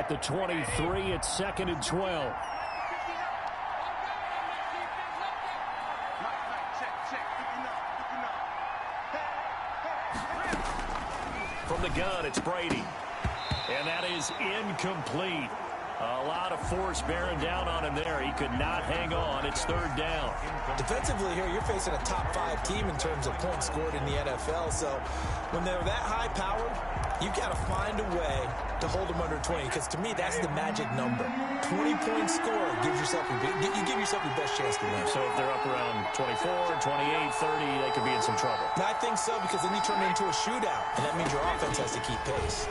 at the 23. It's 2nd and 12. From the gun, it's Brady. And that is incomplete. A lot of force bearing down on him there. He could not hang on. It's 3rd down. Defensively here, you're facing a top 5 team in terms of points scored in the NFL. So when they're that high-powered, you've got to find a way to hold them under 20. Because to me, that's the magic number. 20-point score gives yourself you give yourself your best chance to win. So if they're up around 24, 28, 30, they could be in some trouble. And I think so, because then you turn it into a shootout. And that means your offense has to keep pace.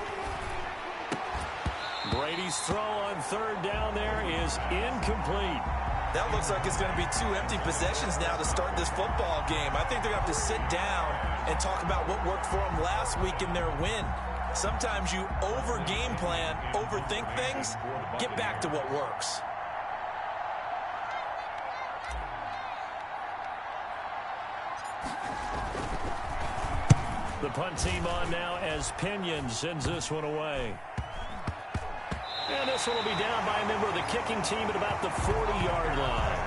Brady's throw on 3rd down there is incomplete. That looks like it's going to be 2 empty possessions now to start this football game. I think they're going to have to sit down and talk about what worked for them last week in their win. Sometimes you over-game plan, overthink things. Get back to what works. The punt team on now as Pinion sends this one away. And this one will be down by a member of the kicking team at about the 40-yard line.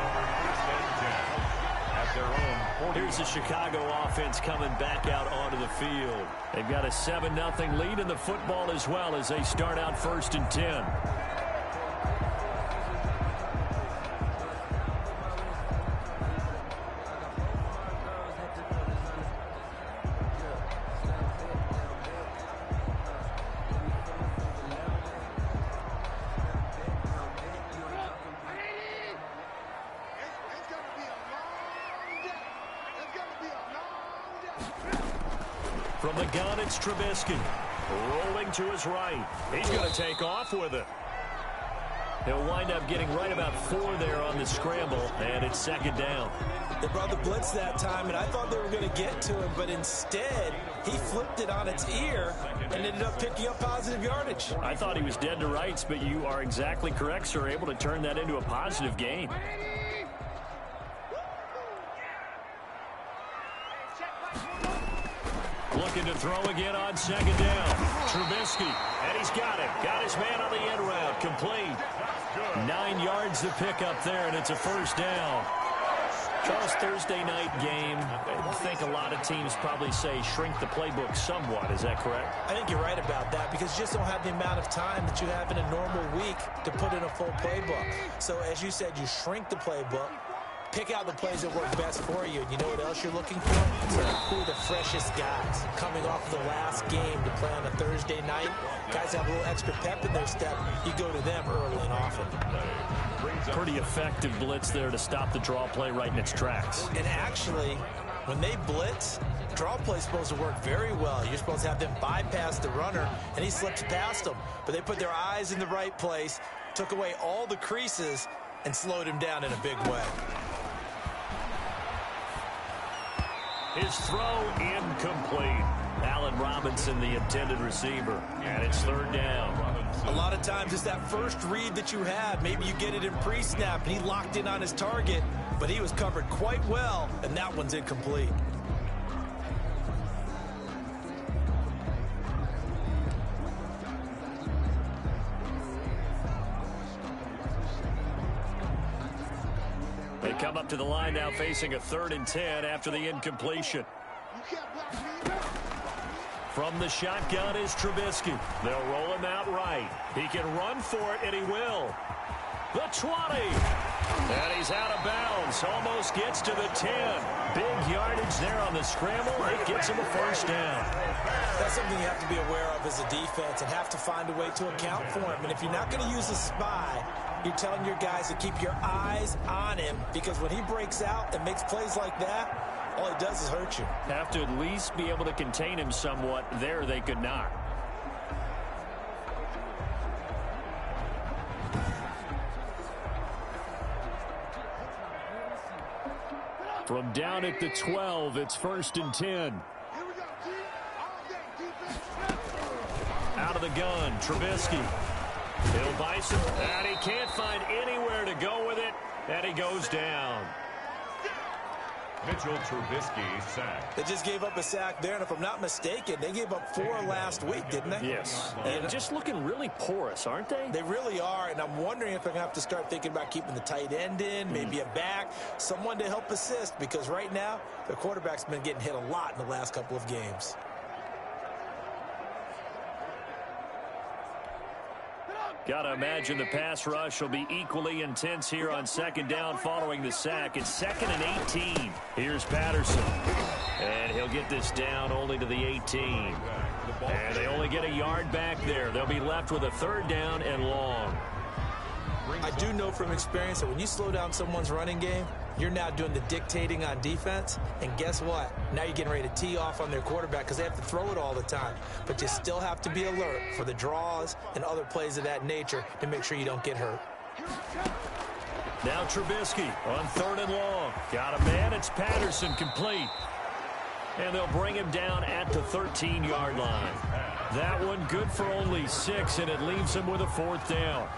Here's the Chicago offense coming back out onto the field. They've got a 7-0 lead in the football as well as they start out 1st and 10. From the gun, it's Trubisky. Rolling to his right. He's going to take off with it. He'll wind up getting right about 4 there on the scramble, and it's 2nd down. They brought the blitz that time, and I thought they were going to get to him, but instead, he flipped it on its ear and ended up picking up positive yardage. I thought he was dead to rights, but you are exactly correct, sir. Able to turn that into a positive gain. Looking to throw again on 2nd down. Trubisky, and he's got it. Got his man on the end route. Complete. 9 yards to pick up there, and it's a 1st down. Charles, Thursday night game, I think a lot of teams probably say shrink the playbook somewhat. Is that correct? I think you're right about that because you just don't have the amount of time that you have in a normal week to put in a full playbook. So as you said, you shrink the playbook. Pick out the plays that work best for you. And you know what else you're looking for? Who are the freshest guys coming off the last game to play on a Thursday night? Guys have a little extra pep in their step. You go to them early and often. Pretty effective blitz there to stop the draw play right in its tracks. And actually, when they blitz, draw play is supposed to work very well. You're supposed to have them bypass the runner, and he slips past them. But they put their eyes in the right place, took away all the creases, and slowed him down in a big way. His throw incomplete. Allen Robinson, the intended receiver. And it's 3rd down. A lot of times it's that first read that you have. Maybe you get it in pre-snap, and he locked in on his target, but he was covered quite well, and that one's incomplete. They come up to the line now facing a 3rd and 10 after the incompletion. From the shotgun is Trubisky. They'll roll him out right. He can run for it, and he will. The 20. And he's out of bounds. Almost gets to the 10. Big yardage there on the scramble. It gets him a 1st down. That's something you have to be aware of as a defense and have to find a way to account for him. And if you're not going to use a spy, you're telling your guys to keep your eyes on him, because when he breaks out and makes plays like that, all he does is hurt you. Have to at least be able to contain him somewhat. There they could not. From down at the 12, it's 1st and 10. Out of the gun, Trubisky. He'll Bison, and he can't find anywhere to go with it, and he goes down. Mitchell Trubisky sacked. They just gave up a sack there, and if I'm not mistaken, they gave up 4 last week, didn't they? Yes. And just looking really porous, aren't they? They really are, and I'm wondering if they're going to have to start thinking about keeping the tight end in, maybe a back, someone to help assist, because right now, their quarterback's been getting hit a lot in the last couple of games. Gotta imagine the pass rush will be equally intense here on second down following the sack. It's 2nd and 18. Here's Patterson. And he'll get this down only to the 18. And they only get a yard back there. They'll be left with a 3rd down and long. I do know from experience that when you slow down someone's running game, you're now doing the dictating on defense. And guess what? Now you're getting ready to tee off on their quarterback because they have to throw it all the time. But you still have to be alert for the draws and other plays of that nature to make sure you don't get hurt. Now Trubisky on 3rd and long. Got a man. It's Patterson, complete. And they'll bring him down at the 13-yard line. That one good for only 6, and it leaves him with a 4th down.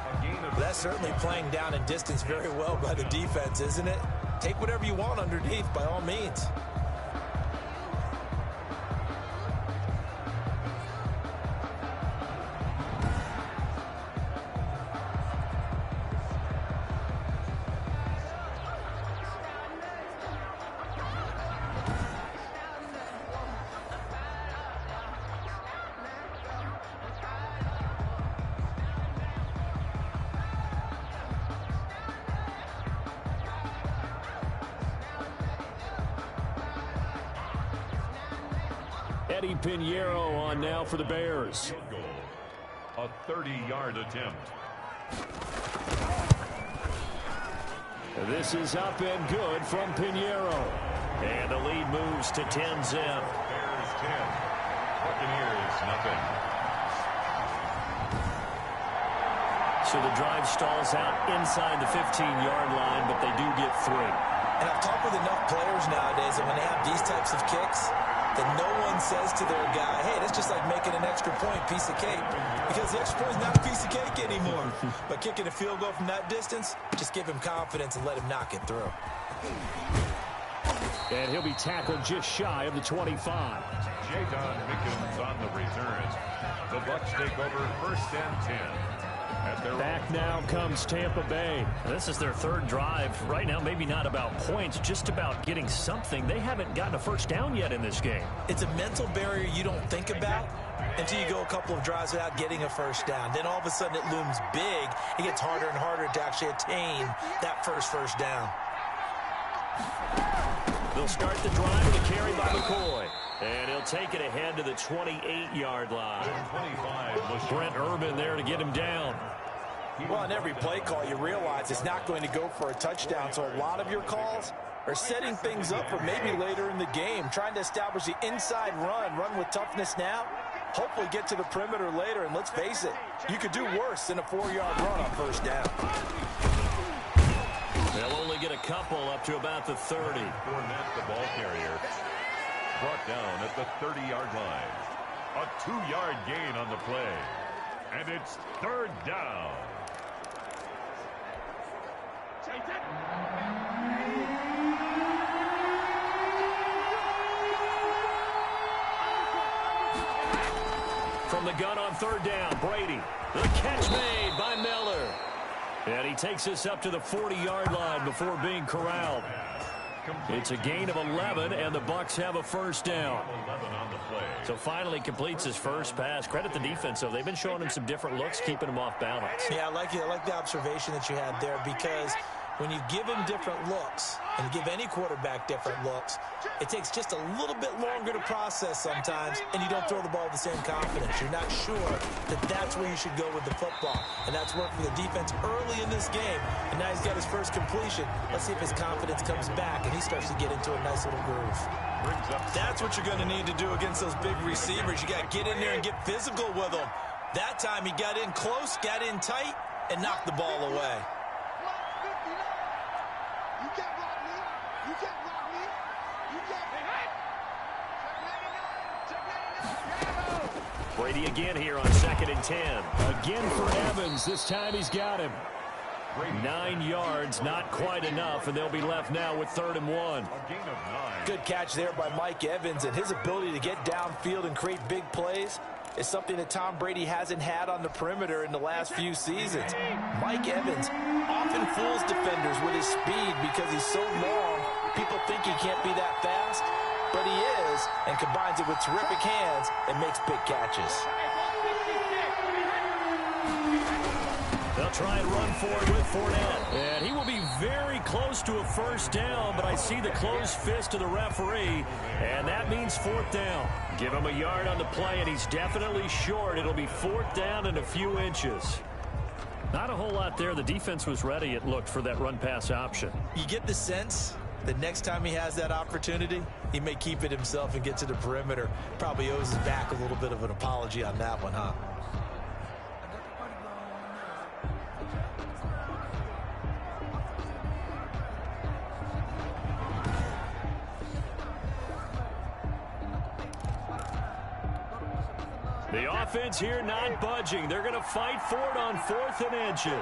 That's certainly playing down and distance very well by the defense, isn't it? Take whatever you want underneath, by all means. Pinheiro on now for the Bears. A 30-yard attempt. This is up and good from Pinheiro. And the lead moves to 10-zip. Bears 10. Buccaneers nothing. So the drive stalls out inside the 15-yard line, but they do get 3. And I've talked with enough players nowadays that when they have these types of kicks, that no one says to their guy, hey, that's just like making an extra point, piece of cake. Because the extra point is not a piece of cake anymore. But kicking a field goal from that distance, just give him confidence and let him knock it through. And he'll be tackled just shy of the 25. Jadon Mickens on the return. The Bucs take over 1st and 10. Back now comes Tampa Bay. This is their 3rd drive. Right now, maybe not about points, just about getting something. They haven't gotten a 1st down yet in this game. It's a mental barrier you don't think about until you go a couple of drives without getting a 1st down. Then all of a sudden it looms big. It gets harder and harder to actually attain that first down. They'll start the drive with a carry by McCoy. And he'll take it ahead to the 28-yard line. 25. Brent Urban there to get him down. Well, on every play call, you realize it's not going to go for a touchdown. So a lot of your calls are setting things up for maybe later in the game, trying to establish the inside run with toughness now, hopefully get to the perimeter later. And let's face it, you could do worse than a 4-yard run on 1st down. They'll only get a couple up to about the 30. Fournette, the ball carrier, brought down at the 30-yard line. A 2-yard gain on the play. And it's 3rd down. From the gun on 3rd down, Brady. The catch made by Miller. And he takes us up to the 40-yard line before being corralled. It's a gain of 11, and the Bucs have a 1st down. 11 on the play. So finally completes his first pass. Credit the defense, though. They've been showing him some different looks, keeping him off balance. Yeah, I like the observation that you had there, because when you give him different looks and give any quarterback different looks, it takes just a little bit longer to process sometimes, and you don't throw the ball with the same confidence. You're not sure that that's where you should go with the football, and that's worked for the defense early in this game, and now he's got his first completion. Let's see if his confidence comes back and he starts to get into a nice little groove. That's what you're going to need to do against those big receivers. You got to get in there and get physical with them. That time he got in close, got in tight, and knocked the ball away. Brady again here on 2nd and 10. Again for Evans. This time he's got him. 9 yards, not quite enough, and they'll be left now with 3rd and 1. A gain of 9. Good catch there by Mike Evans, and his ability to get downfield and create big plays is something that Tom Brady hasn't had on the perimeter in the last few seasons. Mike Evans often fools defenders with his speed because he's so long. People think he can't be that fast, but he is, and combines it with terrific hands and makes big catches. They'll try and run forward with Fournette. And he will be very close to a 1st down, but I see the closed fist of the referee, and that means 4th down. Give him a yard on the play, and he's definitely short. It'll be 4th down and a few inches. Not a whole lot there. The defense was ready, it looked, for that run-pass option. You get the sense that next time he has that opportunity, he may keep it himself and get to the perimeter. Probably owes his back a little bit of an apology on that one, huh? The offense here not budging. They're going to fight for it on 4th and inches.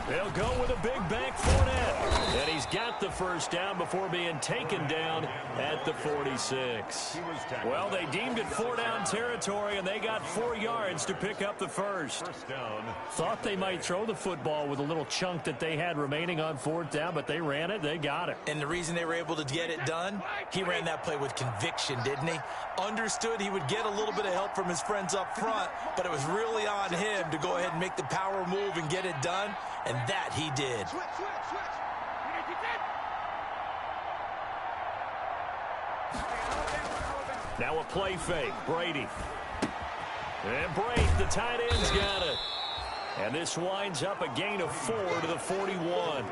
They'll go with a big back Fournette. And he's got the 1st down before being taken down at the 46. Well, they deemed it 4-down territory, and they got 4 yards to pick up the 1st. Down. Thought they might throw the football with a little chunk that they had remaining on 4th down, but they ran it. They got it. And the reason they were able to get it done, he ran that play with conviction, didn't he? Understood he would get a little bit of help from his friends up front, but it was really on him to go ahead and make the power move and get it done, and that he did. Now a play fake. Brady. And Brady, the tight end's got it. And this winds up a gain of 4 to the 41.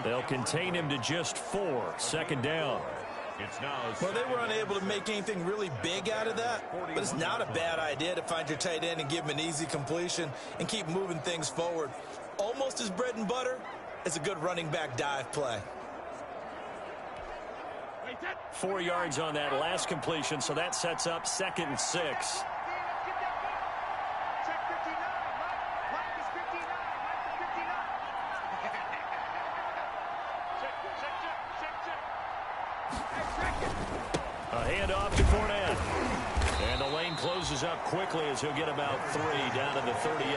They'll contain him to just 4. 2nd down. Well, they were unable to make anything really big out of that, but it's not a bad idea to find your tight end and give him an easy completion and keep moving things forward. Almost as bread and butter as a good running back dive play. 4 yards on that last completion, so that sets up 2nd and 6. A handoff to Fournette. And the lane closes up quickly as he'll get about 3 down to the 38.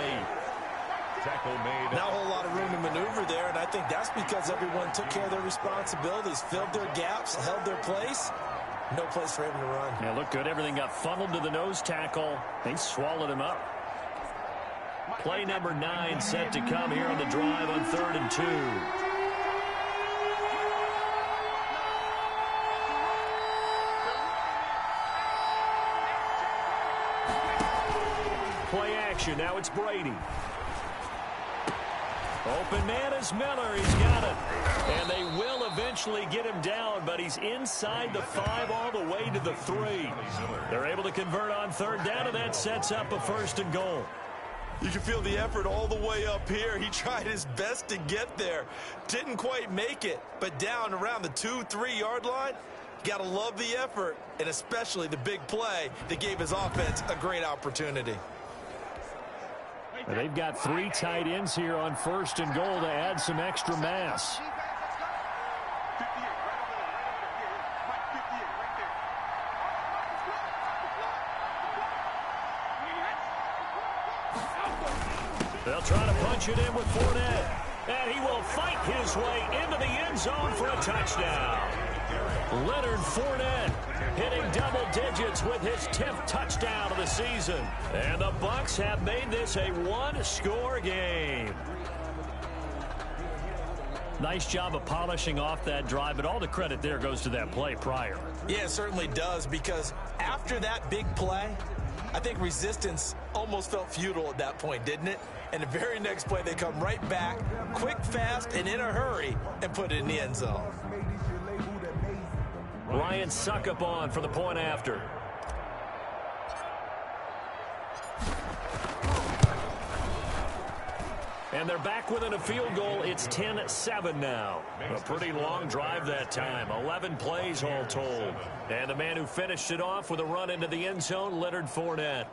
Tackle made. Not a whole lot of room to maneuver there, and I think that's because everyone took care of their responsibilities, filled their gaps, held their place. No place for him to run. Yeah, looked good. Everything got funneled to the nose tackle. They swallowed him up. Play number 9 set to come here on the drive on 3rd and 2. Play action. Now it's Brady. Open man is Miller. He's got it. And they will eventually get him down, but he's inside the 5 all the way to the 3. They're able to convert on 3rd down, and that sets up a 1st and goal. You can feel the effort all the way up here. He tried his best to get there. Didn't quite make it, but down around the 2-3 yard line, you got to love the effort, and especially the big play that gave his offense a great opportunity. And they've got 3 tight ends here on 1st and goal to add some extra mass. They'll try to punch it in with Fournette. And he will fight his way into the end zone for a touchdown. Leonard Fournette hitting double digits with his 10th touchdown of the season. And the Bucs have made this a 1-score game. Nice job of polishing off that drive, but all the credit there goes to that play prior. Yeah, it certainly does, because after that big play, I think resistance almost felt futile at that point, didn't it? And the very next play, they come right back, quick, fast, and in a hurry, and put it in the end zone. Ryan Suckup on for the point after. And they're back within a field goal. It's 10-7 now. A pretty long drive that time. 11 plays all told. And the man who finished it off with a run into the end zone, Leonard Fournette.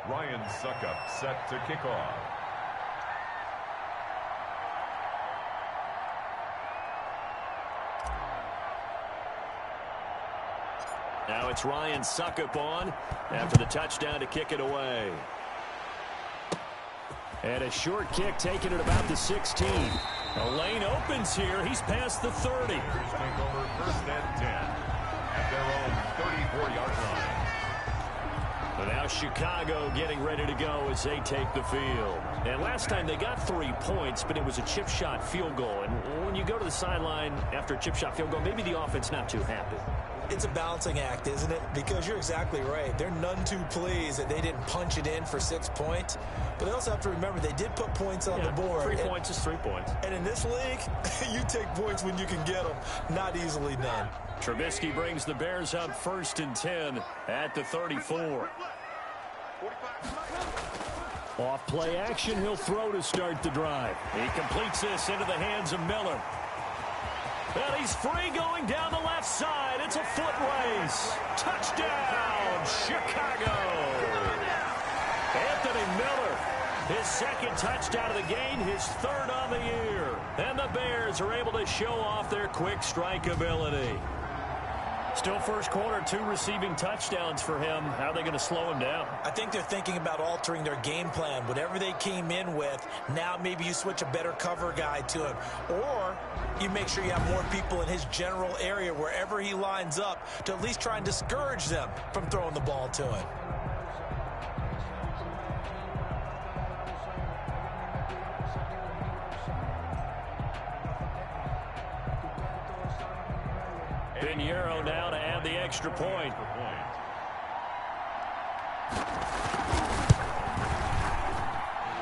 Ryan Suckup set to kick off. Now it's Ryan Suckup on after the touchdown to kick it away. And a short kick taken at about the 16. A lane opens here. He's past the 30. Take over first and 10 at their own 34-yard line. But now Chicago getting ready to go as they take the field. And last time they got 3 points, but it was a chip shot field goal. And when you go to the sideline after a chip shot field goal, maybe the offense not too happy. It's a balancing act, isn't it? Because you're exactly right. They're none too pleased that they didn't punch it in for 6 points. But they also have to remember they did put points on the board. 3 points is 3 points. And in this league, you take points when you can get them. Not easily done. Trubisky brings the Bears up 1st and 10 at the 34. Off play action, he'll throw to start the drive. He completes this into the hands of Miller. And he's free going down the left side. It's a foot race. Touchdown, Chicago. Anthony Miller, his 2nd touchdown of the game, his 3rd on the year. And the Bears are able to show off their quick strike ability. Still first quarter, 2 receiving touchdowns for him. How are they going to slow him down? I think they're thinking about altering their game plan. Whatever they came in with, now maybe you switch a better cover guy to him. Or you make sure you have more people in his general area wherever he lines up to at least try and discourage them from throwing the ball to him. Pinheiro now to add the extra point.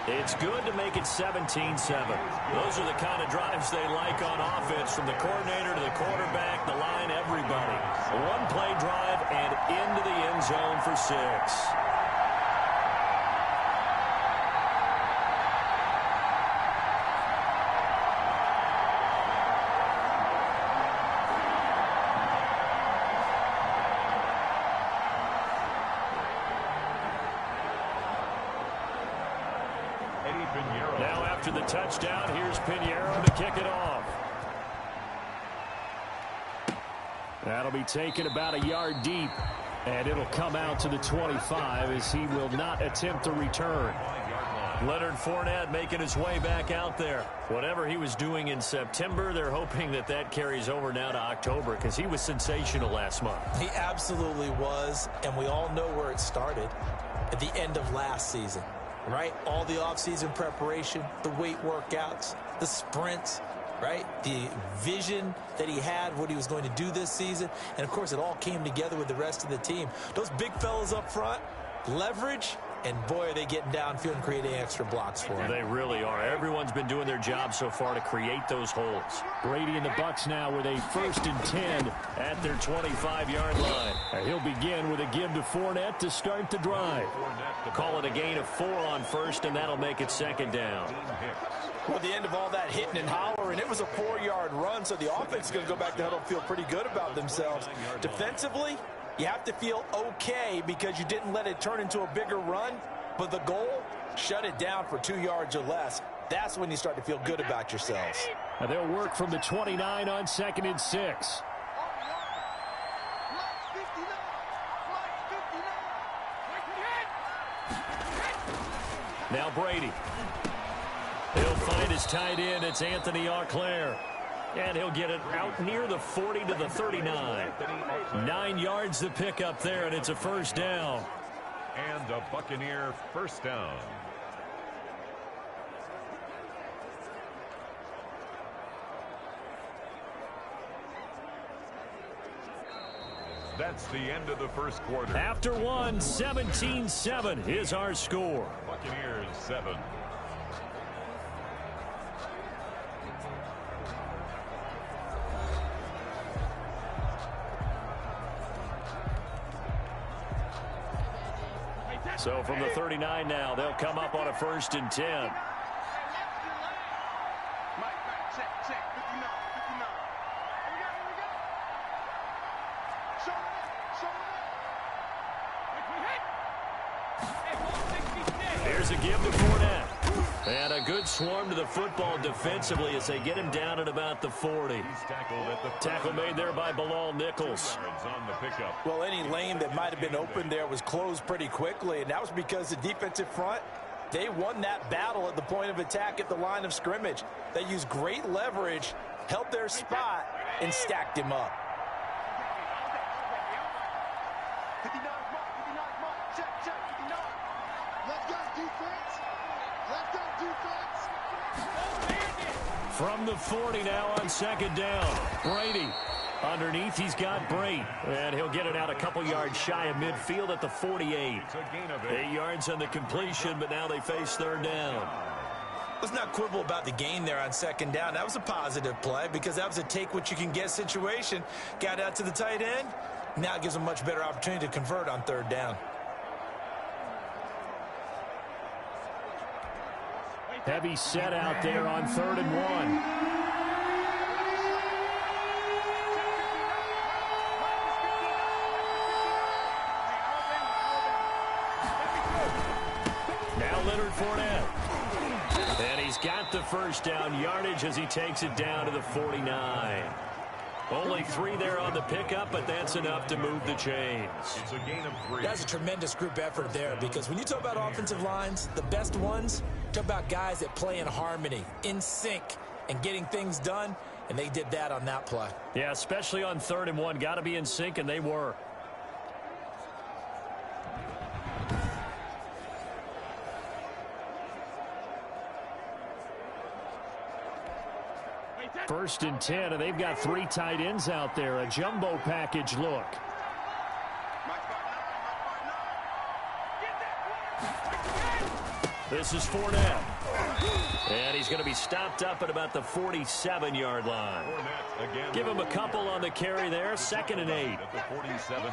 It's good to make it 17-7. Those are the kind of drives they like on offense, from the coordinator to the quarterback, the line, everybody. A one-play drive and into the end zone for 6. Now after the touchdown, here's Pinheiro to kick it off. That'll be taken about a yard deep, and it'll come out to the 25 as he will not attempt a return. Leonard Fournette making his way back out there. Whatever he was doing in September, they're hoping that that carries over now to October, because he was sensational last month. He absolutely was, and we all know where it started, at the end of last season. Right? All the offseason preparation, the weight workouts, the sprints, right? The vision that he had, what he was going to do this season. And, of course, it all came together with the rest of the team. Those big fellas up front, leverage, and, boy, are they getting downfield and creating extra blocks for him. They really are. Everyone's been doing their job so far to create those holes. Brady and the Bucs now with a 1st and 10 at their 25-yard line. And he'll begin with a give to Fournette to start the drive. Call it a gain of 4 on 1st, and that'll make it 2nd down. Well, at the end of all that hitting and hollering, it was a 4-yard run, so the offense is going to go back to huddle and feel pretty good about themselves. Defensively, you have to feel okay because you didn't let it turn into a bigger run, but the goal, shut it down for 2 yards or less. That's when you start to feel good about yourselves. And they'll work from the 29 on 2nd and 6. Now Brady. He'll find his tight end. It's Anthony Auclair. And he'll get it out near the 40 to the 39. 9 yards to pick up there, and it's a 1st down. And a Buccaneer 1st down. That's the end of the first quarter. After one, 17-7 is our score. Buccaneers 7. So from the 39 now, they'll come up on a 1st and 10. Here's a give to Fournette. And a good swarm to the football defensively as they get him down at about the 40. Tackle made there by Bilal Nichols. Well, any lane that might have been open there was closed pretty quickly, and that was because the defensive front, they won that battle at the point of attack at the line of scrimmage. They used great leverage, held their spot, and stacked him up. From the 40 now on 2nd down. Brady underneath. He's got Brate. And he'll get it out a couple yards shy of midfield at the 48. 8 yards on the completion, but now they face 3rd down. Let's not quibble about the gain there on 2nd down. That was a positive play because that was a take-what-you-can-get situation. Got out to the tight end. Now it gives them a much better opportunity to convert on 3rd down. Heavy set out there on 3rd and 1. Now Leonard Fournette. And he's got the 1st down yardage as he takes it down to the 49. Only 3 there on the pickup, but that's enough to move the chains. It's a gain of 3. That's a tremendous group effort there because when you talk about offensive lines, the best ones, talk about guys that play in harmony, in sync, and getting things done, and they did that on that play. Yeah, especially on 3rd and 1. Got to be in sync, and they were. First and 10, and they've got 3 tight ends out there. A jumbo package look. This is Fournette. And he's going to be stopped up at about the 47-yard line. Give him a couple on the carry there. 2nd and 8.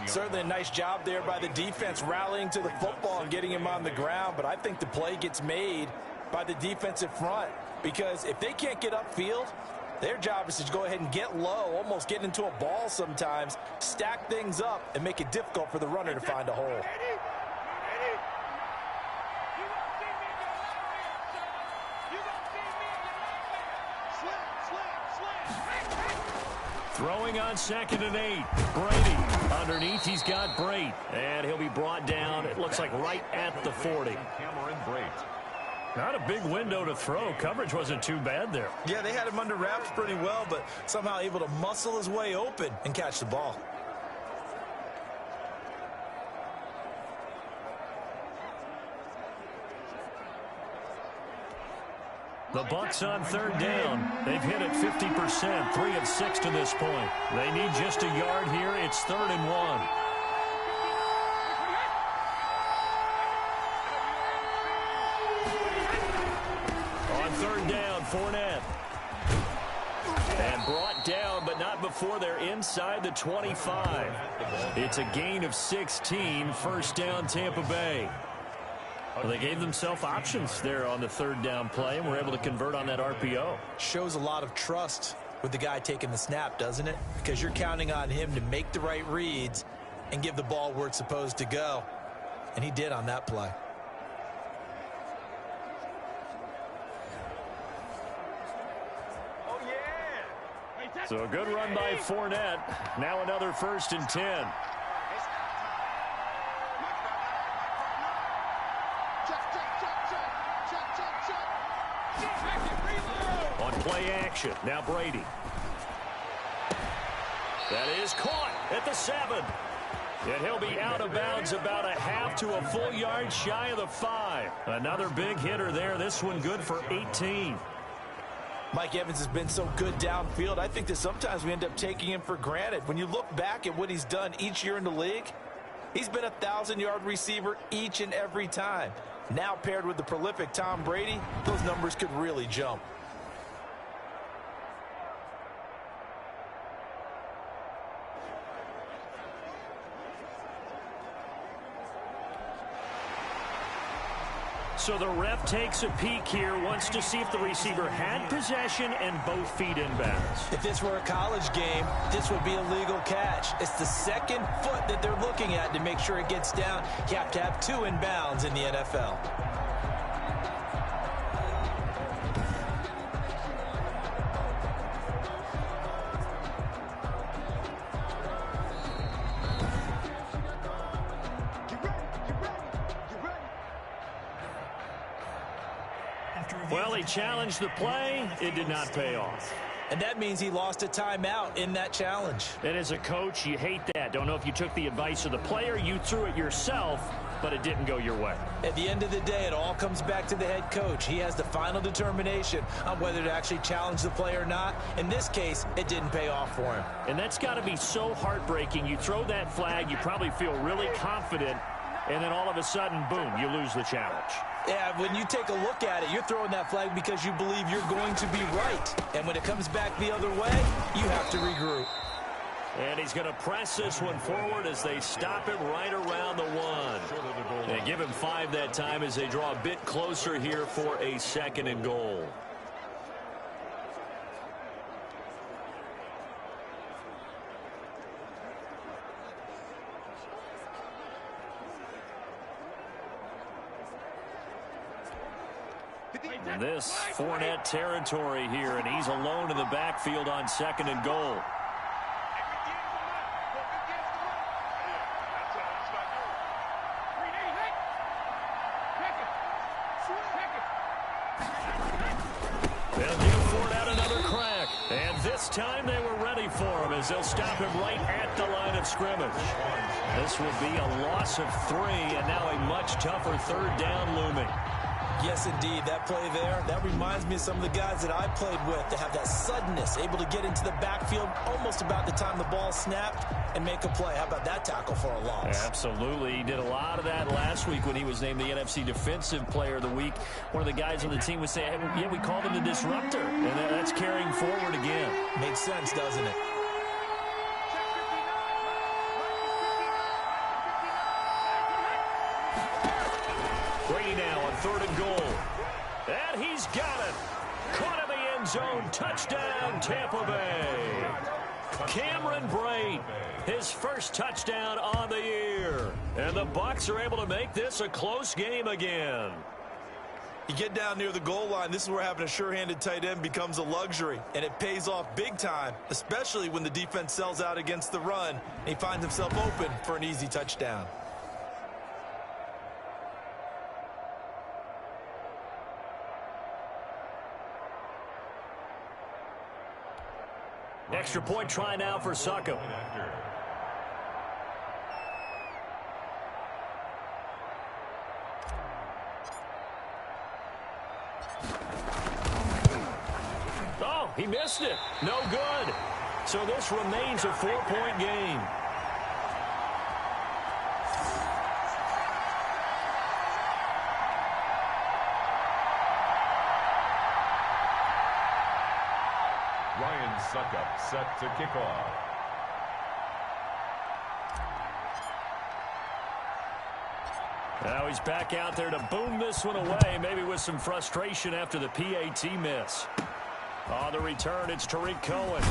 Certainly a nice job there by the defense rallying to the football and getting him on the ground. But I think the play gets made by the defensive front because if they can't get upfield, their job is to go ahead and get low, almost get into a ball sometimes, stack things up, and make it difficult for the runner to find a hole. Throwing on 2nd and 8. Brady underneath. He's got Brate. And he'll be brought down, it looks like, right at the 40. Not a big window to throw. Coverage wasn't too bad there. Yeah, they had him under wraps pretty well, but somehow able to muscle his way open and catch the ball. The Bucs on 3rd down. They've hit it 50%, 3 of 6 to this point. They need just a yard here. It's 3rd and 1. On 3rd down, Fournette. And brought down, but not before they're inside the 25. It's a gain of 16, 1st down Tampa Bay. Well, they gave themselves options there on the 3rd down play and were able to convert on that RPO. Shows a lot of trust with the guy taking the snap, doesn't it? Because you're counting on him to make the right reads and give the ball where it's supposed to go. And he did on that play. So a good run by Fournette. Now another 1st and 10. On play action, now Brady. That is caught at the 7. And he'll be out of bounds about a half to a full yard shy of the 5. Another big hitter there. This one good for 18. Mike Evans has been so good downfield. I think that sometimes we end up taking him for granted. When you look back at what he's done each year in the league, he's been a 1,000-yard receiver each and every time. Now paired with the prolific Tom Brady, those numbers could really jump. So the ref takes a peek here, wants to see if the receiver had possession and both feet in bounds. If this were a college game, this would be a legal catch. It's the second foot that they're looking at to make sure it gets down. You have to have 2 in bounds in the NFL. Well, he challenged the play. It did not pay off. And that means he lost a timeout in that challenge. And as a coach, you hate that. Don't know if you took the advice of the player, you threw it yourself, but it didn't go your way. At the end of the day, it all comes back to the head coach. He has the final determination on whether to actually challenge the play or not. In this case, it didn't pay off for him. And that's got to be so heartbreaking. You throw that flag, you probably feel really confident, and then all of a sudden, boom, you lose the challenge. Yeah, when you take a look at it, you're throwing that flag because you believe you're going to be right. And when it comes back the other way, you have to regroup. And he's going to press this one forward as they stop him right around the 1. They give him 5 that time as they draw a bit closer here for a 2nd and goal. And this Fournette territory here, and he's alone in the backfield on 2nd and goal. They'll give Fournette another crack, and this time they were ready for him as they'll stop him right at the line of scrimmage. This will be a loss of 3, and now a much tougher 3rd down looming. Yes, indeed. That play there, that reminds me of some of the guys that I played with that have that suddenness, able to get into the backfield almost about the time the ball snapped and make a play. How about that tackle for a loss? Absolutely. He did a lot of that last week when he was named the NFC Defensive Player of the Week. One of the guys on the team would say, hey, yeah, we called him the disruptor. And that's carrying forward again. Makes sense, doesn't it? Brady now on 3rd and goal. And he's got it. Caught in the end zone. Touchdown, Tampa Bay. Cameron Brate, his first touchdown on the year. And the Bucs are able to make this a close game again. You get down near the goal line, this is where having a sure-handed tight end becomes a luxury, and it pays off big time, especially when the defense sells out against the run, and he finds himself open for an easy touchdown. Extra point try now for Suckup. Oh, he missed it. No good. So this remains a 4-point game. Suckup set to kick off. Now he's back out there to boom this one away, maybe with some frustration after the PAT miss. On the return, it's Tariq Cohen.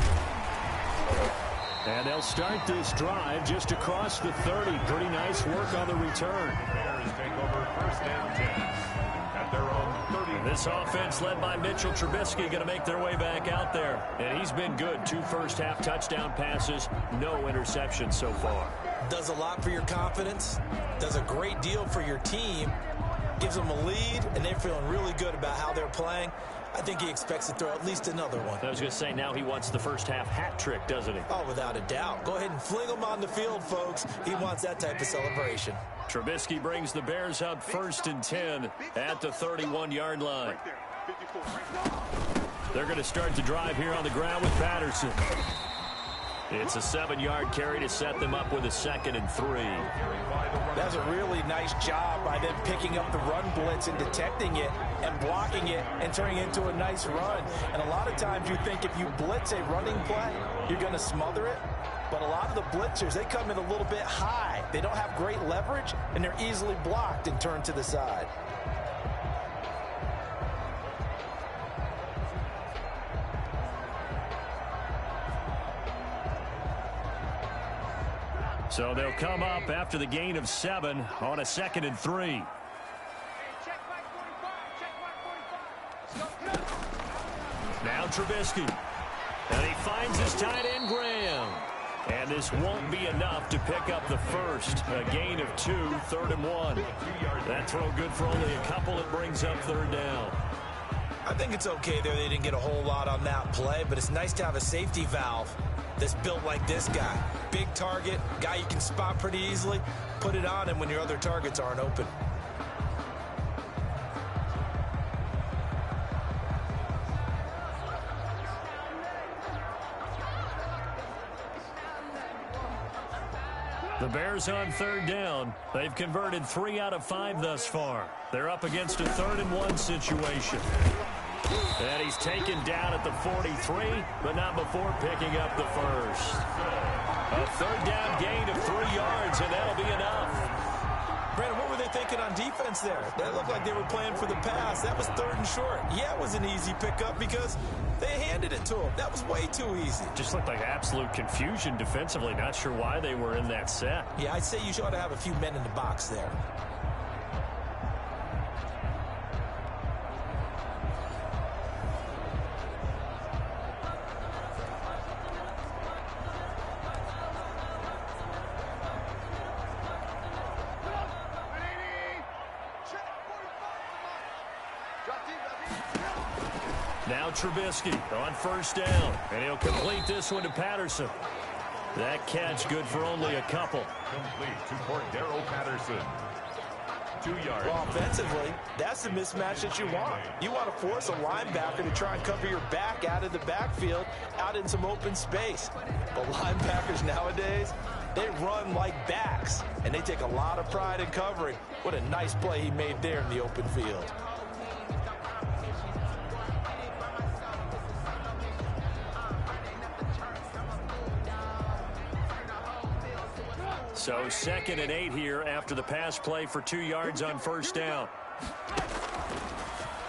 And they'll start this drive just across the 30. Pretty nice work on the return. Bears take over 1st and 10 at their own 30. This offense led by Mitchell Trubisky going to make their way back out there. And he's been good. 2 first-half touchdown passes, no interceptions so far. Does a lot for your confidence, does a great deal for your team, gives them a lead, and they're feeling really good about how they're playing. I think he expects to throw at least another one. I was going to say, now he wants the first-half hat trick, doesn't he? Oh, without a doubt. Go ahead and fling him on the field, folks. He wants that type of celebration. Trubisky brings the Bears up 1st and 10 at the 31-yard line. They're going to start the drive here on the ground with Patterson. It's a 7-yard carry to set them up with a 2nd and 3. That's a really nice job by them picking up the run blitz and detecting it and blocking it and turning it into a nice run. And a lot of times you think if you blitz a running play, you're going to smother it. But a lot of the blitzers, they come in a little bit high. They don't have great leverage, and they're easily blocked and turned to the side. So they'll come up after the gain of 7 on a 2nd and 3. Now Trubisky. And he finds his tight end, Graham. And this won't be enough to pick up the first. A gain of 2, 3rd and 1. That throw good for only a couple. It brings up 3rd down. I think it's okay there. They didn't get a whole lot on that play, but it's nice to have a safety valve that's built like this guy. Big target, guy you can spot pretty easily. Put it on him when your other targets aren't open. The Bears on 3rd down. They've converted 3 out of 5 thus far. They're up against a 3rd and 1 situation. And he's taken down at the 43, but not before picking up the first. A 3rd down gain of 3 yards, and that'll be enough. Brandon, what were they thinking on defense there? That looked like they were playing for the pass. That was 3rd and short. Yeah, it was an easy pickup because they handed it to him. That was way too easy. Just looked like absolute confusion defensively. Not sure why they were in that set. Yeah, I'd say you ought to have a few men in the box there. Now Trubisky on 1st down, and he'll complete this one to Patterson. That catch good for only a couple. Complete to Cordero Patterson. 2 yards. Well, offensively, that's the mismatch that you want. You want to force a linebacker to try and cover your back out of the backfield, out in some open space. But linebackers nowadays, they run like backs, and they take a lot of pride in covering. What a nice play he made there in the open field. So 2nd and 8 here after the pass play for 2 yards on 1st down.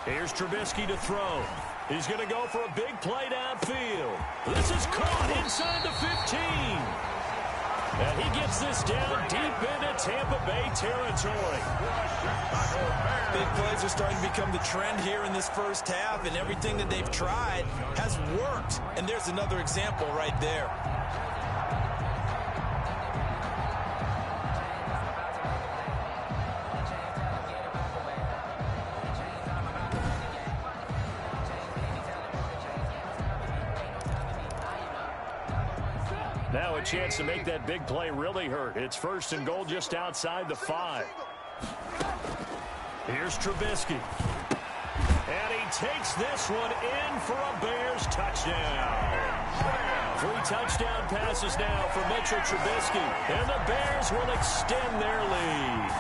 Here's Trubisky to throw. He's going to go for a big play downfield. This is caught inside the 15. And he gets this down deep into Tampa Bay territory. Big plays are starting to become the trend here in this first half, and everything that they've tried has worked. And there's another example right there. Now a chance to make that big play really hurt. It's 1st and goal just outside the 5. Here's Trubisky. And he takes this one in for a Bears touchdown. 3 touchdown passes now for Mitchell Trubisky. And the Bears will extend their lead.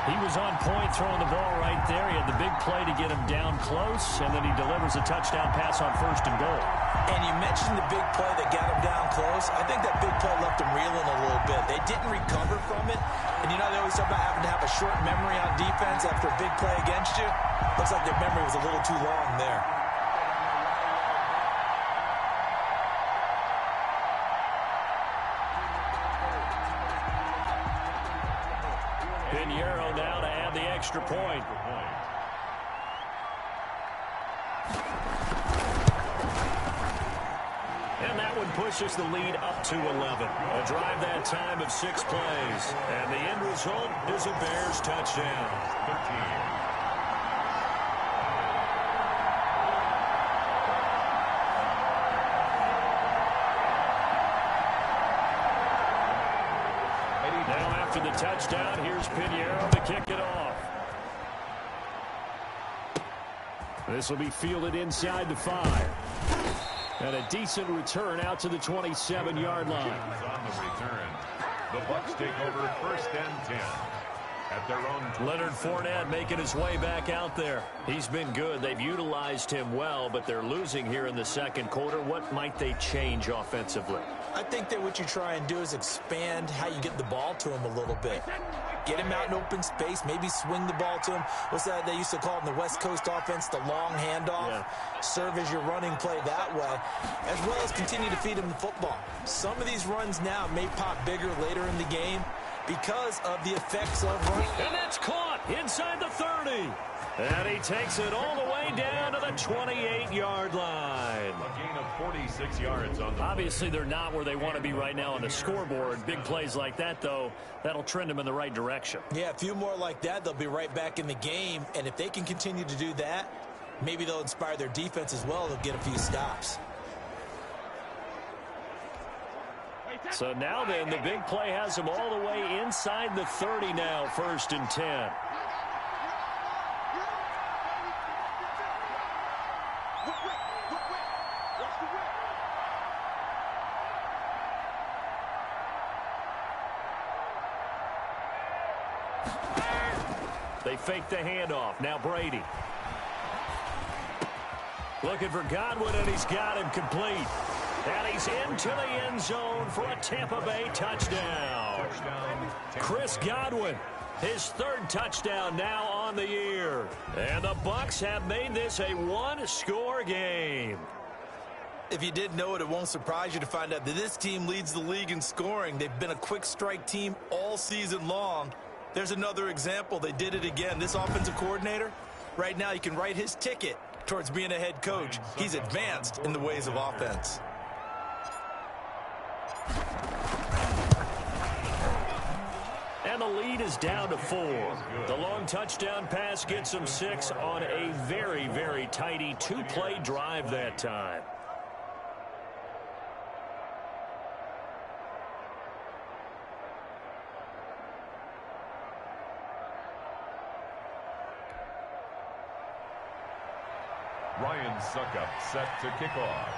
He was on point throwing the ball right there. He had the big play to get him down close, and then he delivers a touchdown pass on 1st and goal. And you mentioned the big play that got him down close. I think that big play left him reeling a little bit. They didn't recover from it. And you know they always talk about having to have a short memory on defense after a big play against you. Looks like their memory was a little too long there. Pinheiro now to add the extra point. And that one pushes the lead up to 11. A drive that time of 6 plays. And the end result is a Bears touchdown. 13. The touchdown. Here's Pinheiro to kick it off. This will be fielded inside the 5. And a decent return out to the 27-yard line. On the return, the Bucs take over 1st and 10. at their own. Leonard Fournette making his way back out there. He's been good. They've utilized him well, but they're losing here in the second quarter. What might they change offensively? I think that what you try and do is expand how you get the ball to him a little bit. Get him out in open space, maybe swing the ball to him. What's that they used to call in the West Coast offense, the long handoff? Yeah. Serve as your running play that way, as well as continue to feed him the football. Some of these runs now may pop bigger later in the game because of the effects of running. And that's caught inside the 30. And he takes it all the way down to the 28-yard line. A gain of 46 yards on the Obviously, they're not where they want to be right now on the scoreboard. Big plays like that, though, that'll trend them in the right direction. Yeah, a few more like that, they'll be right back in the game. And if they can continue to do that, maybe they'll inspire their defense as well. They'll get a few stops. So now then, the big play has them all the way inside the 30 now, 1st and 10. They fake the handoff. Now Brady. Looking for Godwin, and he's got him complete. And he's into the end zone for a Tampa Bay touchdown. Chris Godwin, his 3rd touchdown now on the year. And the Bucs have made this a one-score game. If you didn't know it, it won't surprise you to find out that this team leads the league in scoring. They've been a quick strike team all season long. There's another example. They did it again. This offensive coordinator, right now, you can write his ticket towards being a head coach. He's advanced in the ways of offense. And the lead is down to 4. The long touchdown pass gets them 6 on a very, very tidy 2-play drive that time. Ryan Suckup set to kick off.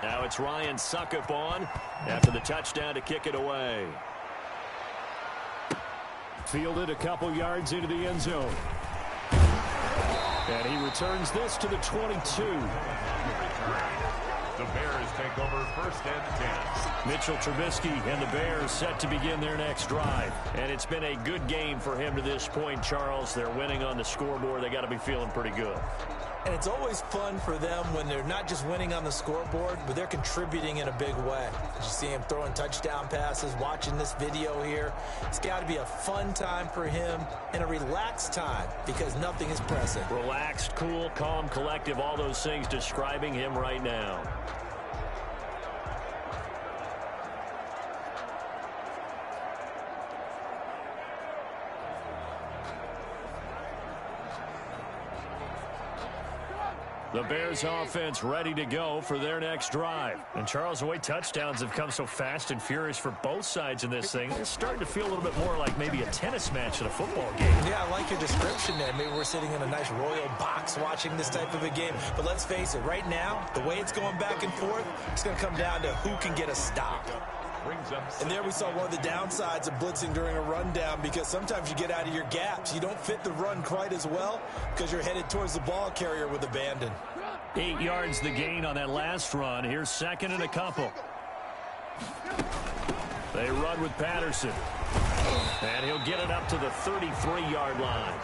Now it's Ryan Suckup on after the touchdown to kick it away. Fielded a couple yards into the end zone. And he returns this to the 22. The Bears take over 1st and 10. Mitchell Trubisky and the Bears set to begin their next drive. And it's been a good game for him to this point, Charles. They're winning on the scoreboard. They got to be feeling pretty good. And it's always fun for them when they're not just winning on the scoreboard, but they're contributing in a big way. You see him throwing touchdown passes, watching this video here. It's got to be a fun time for him and a relaxed time because nothing is pressing. Relaxed, cool, calm, collective, all those things describing him right now. The Bears offense ready to go for their next drive. And Charles, the way touchdowns have come so fast and furious for both sides in this thing, it's starting to feel a little bit more like maybe a tennis match at a football game. Yeah, I like your description there. Maybe we're sitting in a nice royal box watching this type of a game. But let's face it, right now, the way it's going back and forth, it's going to come down to who can get a stop. And there we saw one of the downsides of blitzing during a rundown because sometimes you get out of your gaps. You don't fit the run quite as well because you're headed towards the ball carrier with abandon. 8 yards the gain on that last run. Here's 2nd and a couple. They run with Patterson. And he'll get it up to the 33-yard line.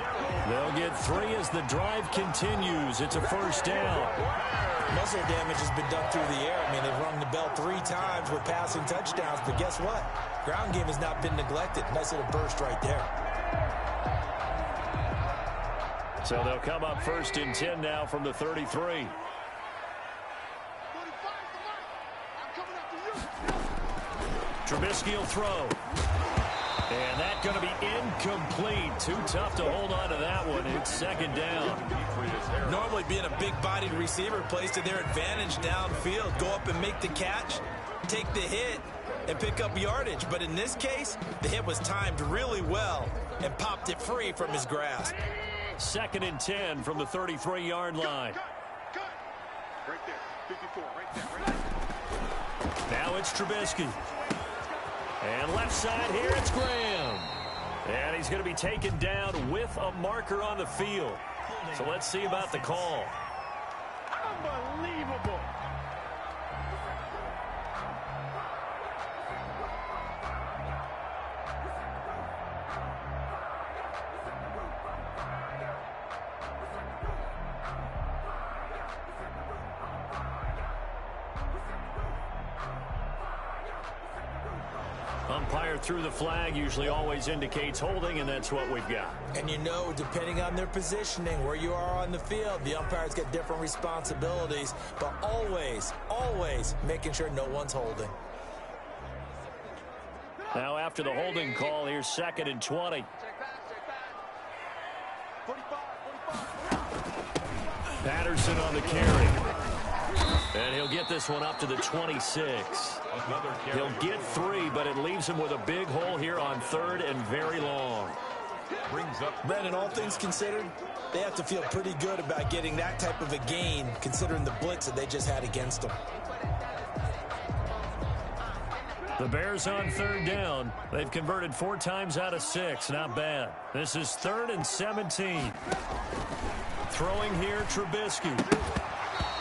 They'll get 3 as the drive continues. It's a 1st down. Muscle damage has been done through the air. I mean, they've rung the bell 3 times with passing touchdowns, but guess what? Ground game has not been neglected. Nice little burst right there. So they'll come up 1st and 10 now from the 33. Trubisky will throw. And that's going to be incomplete. Too tough to hold on to that one. It's 2nd down. Normally being a big-bodied receiver plays to their advantage downfield. Go up and make the catch, take the hit, and pick up yardage. But in this case, the hit was timed really well and popped it free from his grasp. 2nd and 10 from the 33-yard line. Right there, 54, right there. Now it's Trubisky. And left side here, it's Graham. And he's going to be taken down with a marker on the field. So let's see about the call. Unbelievable. Umpire threw the flag, usually always indicates holding, and that's what we've got. And you know, depending on their positioning, where you are on the field, the umpires get different responsibilities, but always, always making sure no one's holding. Now after the holding call, here's 2nd and 20. Patterson on the carry. And he'll get this one up to the 26. He'll get 3, but it leaves him with a big hole here on 3rd and very long. Brandon, all things considered, they have to feel pretty good about getting that type of a gain, considering the blitz that they just had against them. The Bears on 3rd down. They've converted 4 times out of 6. Not bad. This is 3rd and 17. Throwing here, Trubisky.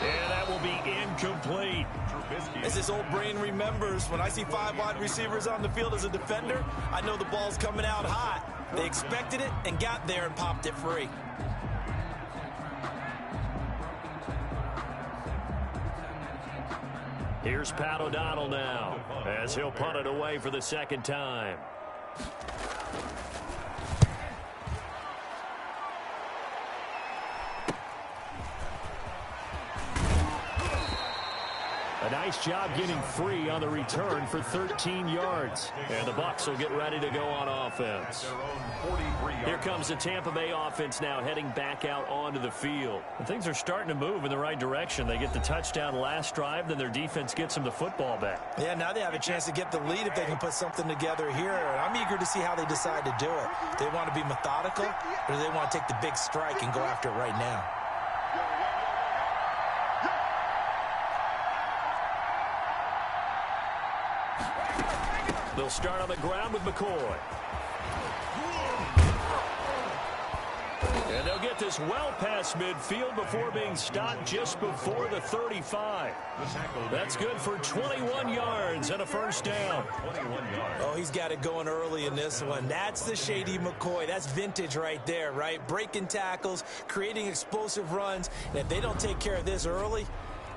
And that will be incomplete. As this old brain remembers, when I see 5 wide receivers on the field as a defender, I know the ball's coming out hot. They expected it and got there and popped it free. Here's Pat O'Donnell now, as he'll punt it away for the 2nd time. A nice job getting free on the return for 13 yards. And the Bucs will get ready to go on offense. Here comes the Tampa Bay offense now heading back out onto the field. And things are starting to move in the right direction. They get the touchdown last drive, then their defense gets them the football back. Yeah, now they have a chance to get the lead if they can put something together here. And I'm eager to see how they decide to do it. Do they want to be methodical, or do they want to take the big strike and go after it right now? They'll start on the ground with McCoy. And they'll get this well past midfield before being stopped just before the 35. That's good for 21 yards and a first down. Oh, he's got it going early in this one. That's the shady McCoy. That's vintage right there, right? Breaking tackles, creating explosive runs. And if they don't take care of this early,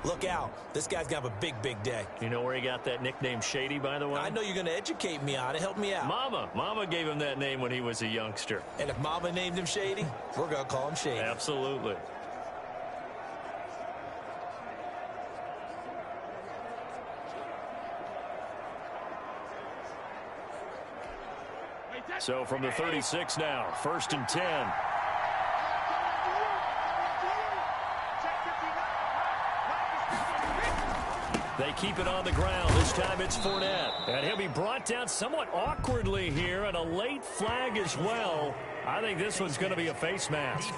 look out. This guy's going to have a big, big day. You know where he got that nickname Shady, by the way? I know you're going to educate me on it. Help me out. Mama gave him that name when he was a youngster. And if Mama named him Shady, we're going to call him Shady. Absolutely. So from the 36 now, 1st and 10. They keep it on the ground. This time it's Fournette. And he'll be brought down somewhat awkwardly here, and a late flag as well. I think this one's going to be a face mask.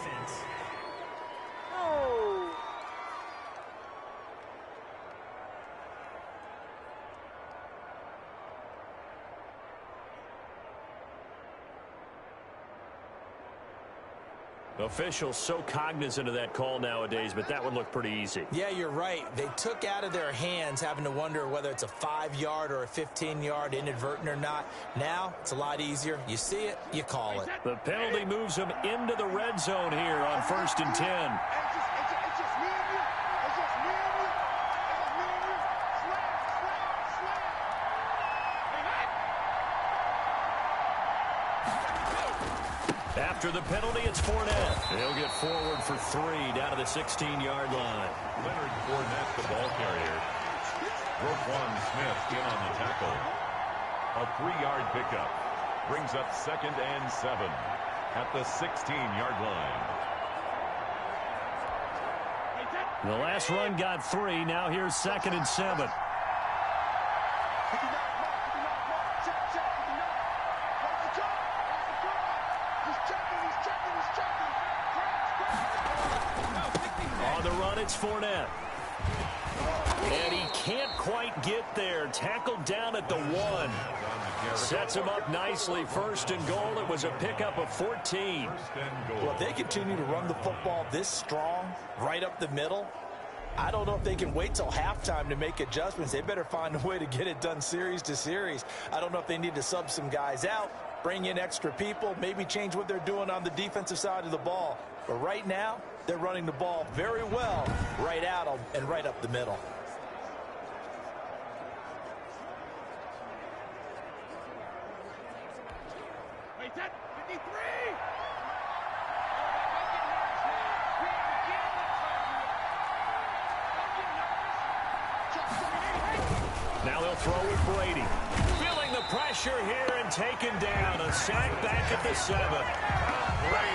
Officials so cognizant of that call nowadays, but that would look pretty easy. Yeah, you're right. They took out of their hands having to wonder whether it's a 5-yard or a 15-yard, inadvertent or not. Now, it's a lot easier. You see it, you call it. The penalty moves them into the red zone here on 1st and 10. After the penalty, it's Fournette. He'll get forward for 3 down to the 16-yard line. Leonard Fournette, the ball carrier. Roquan Smith in on the tackle. A 3-yard pickup. Brings up 2nd and 7 at the 16-yard line. The last run got 3. Now here's 2nd and 7. On the run, it's Fournette. And he can't quite get there. Tackled down at the 1. Sets him up nicely. First and goal. It was a pickup of 14. Well, if they continue to run the football this strong, right up the middle, I don't know if they can wait till halftime to make adjustments. They better find a way to get it done series to series. I don't know if they need to sub some guys out, bring in extra people, maybe change what they're doing on the defensive side of the ball. But right now, they're running the ball very well right out and right up the middle. Now they'll throw with Brady. Feeling the pressure here and taken down. A sack back at the 7.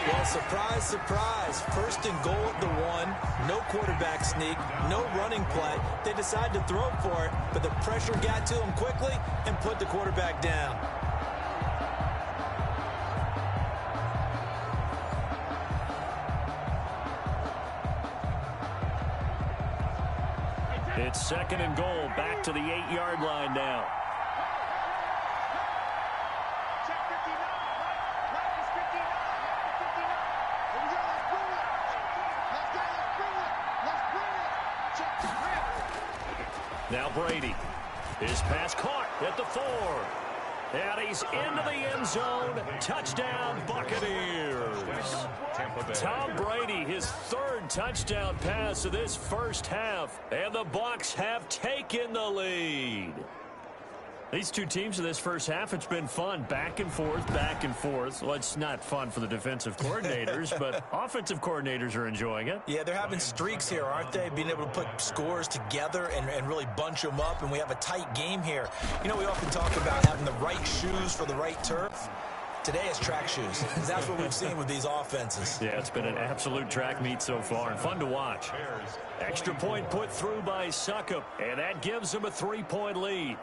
Well, surprise, surprise. First and goal at the 1. No quarterback sneak. No running play. They decide to throw for it, but the pressure got to them quickly and put the quarterback down. It's second and goal, back to the 8-yard line now. Now Brady. His pass caught at the 4. And he's into the end zone. Touchdown, Buccaneers. Tom Brady, his 3rd touchdown pass of this first half. And the Bucs have taken the lead. These two teams in this first half, it's been fun. Back and forth, back and forth. Well, it's not fun for the defensive coordinators, but offensive coordinators are enjoying it. Yeah, they're having streaks here, aren't they? Being able to put scores together and really bunch them up, and we have a tight game here. You know, we often talk about having the right shoes for the right turf. Today it's track shoes. That's what we've seen with these offenses. Yeah, it's been an absolute track meet so far and fun to watch. Extra point put through by Suckup, and that gives them a 3-point lead.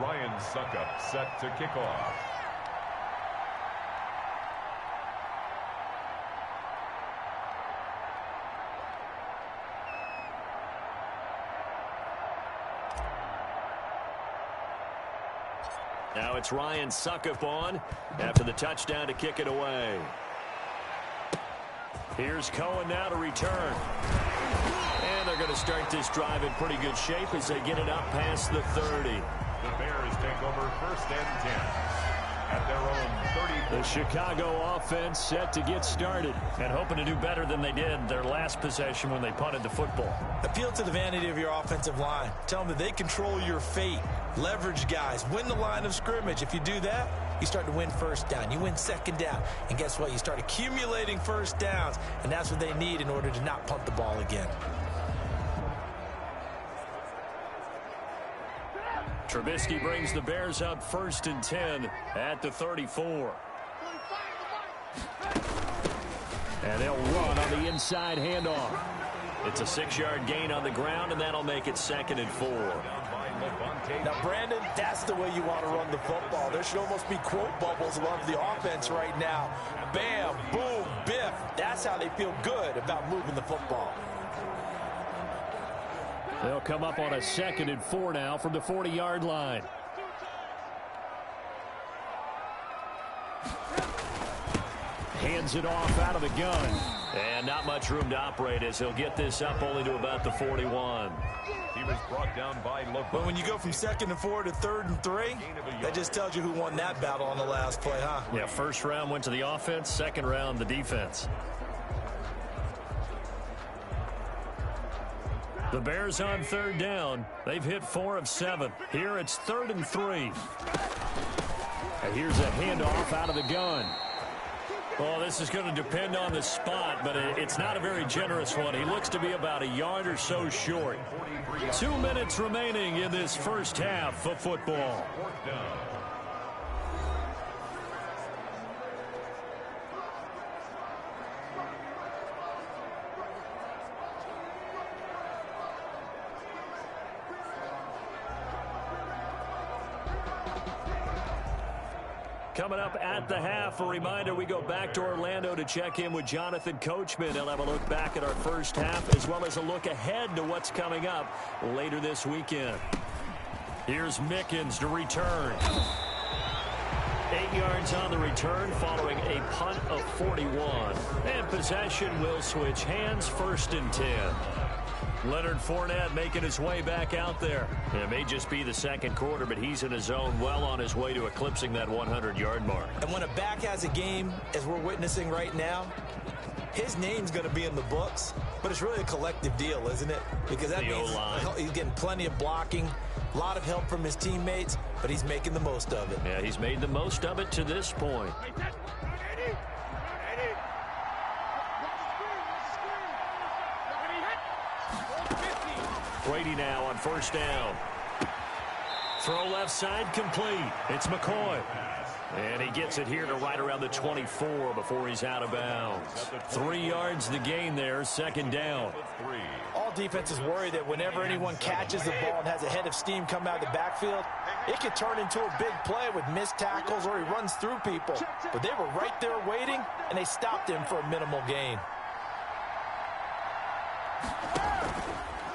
Ryan Suckup set to kick off. Now it's Ryan Suckup on after the touchdown to kick it away. Here's Cohen now to return. And they're going to start this drive in pretty good shape as they get it up past the 30. The Bears take over 1st and 10 at their own 30. The Chicago offense set to get started and hoping to do better than they did their last possession when they punted the football. Appeal to the vanity of your offensive line. Tell them that they control your fate. Leverage guys. Win the line of scrimmage. If you do that, you start to win first down. You win second down. And guess what? You start accumulating first downs. And that's what they need in order to not punt the ball again. Trubisky brings the Bears up 1st and 10 at the 34. And they'll run on the inside handoff. It's a 6-yard gain on the ground, and that'll make it 2nd and 4. Now, Brandon, that's the way you want to run the football. There should almost be quote bubbles above the offense right now. Bam, boom, biff. That's how they feel good about moving the football. They'll come up on a 2nd and 4 now from the 40-yard line. Hands it off out of the gun. And not much room to operate as he'll get this up only to about the 41. He was brought down by LeBron. But when you go from 2nd and 4 to 3rd and 3, that just tells you who won that battle on the last play, huh? Yeah, first round went to the offense, second round the defense. The Bears on 3rd down. They've hit 4 of 7. Here it's 3rd and 3. And here's a handoff out of the gun. Well, this is going to depend on the spot, but it's not a very generous one. He looks to be about a yard or so short. 2 minutes remaining in this first half of football. Coming up at the half, a reminder, we go back to Orlando to check in with Jonathan Coachman. He'll have a look back at our first half as well as a look ahead to what's coming up later this weekend. Here's Mickens to return. 8 yards on the return following a punt of 41. And possession will switch hands, 1st and 10. Leonard Fournette making his way back out there. It may just be the second quarter, but he's in his zone, well on his way to eclipsing that 100-yard mark. And when a back has a game, as we're witnessing right now, his name's going to be in the books, but it's really a collective deal, isn't it? Because that means he's getting plenty of blocking, a lot of help from his teammates, but he's making the most of it. Yeah, he's made the most of it to this point. Brady now on 1st down. Throw left side complete. It's McCoy. And he gets it here to right around the 24 before he's out of bounds. 3 yards the gain there, 2nd down. All defenses worry that whenever anyone catches the ball and has a head of steam come out of the backfield, it could turn into a big play with missed tackles or he runs through people. But they were right there waiting, and they stopped him for a minimal gain.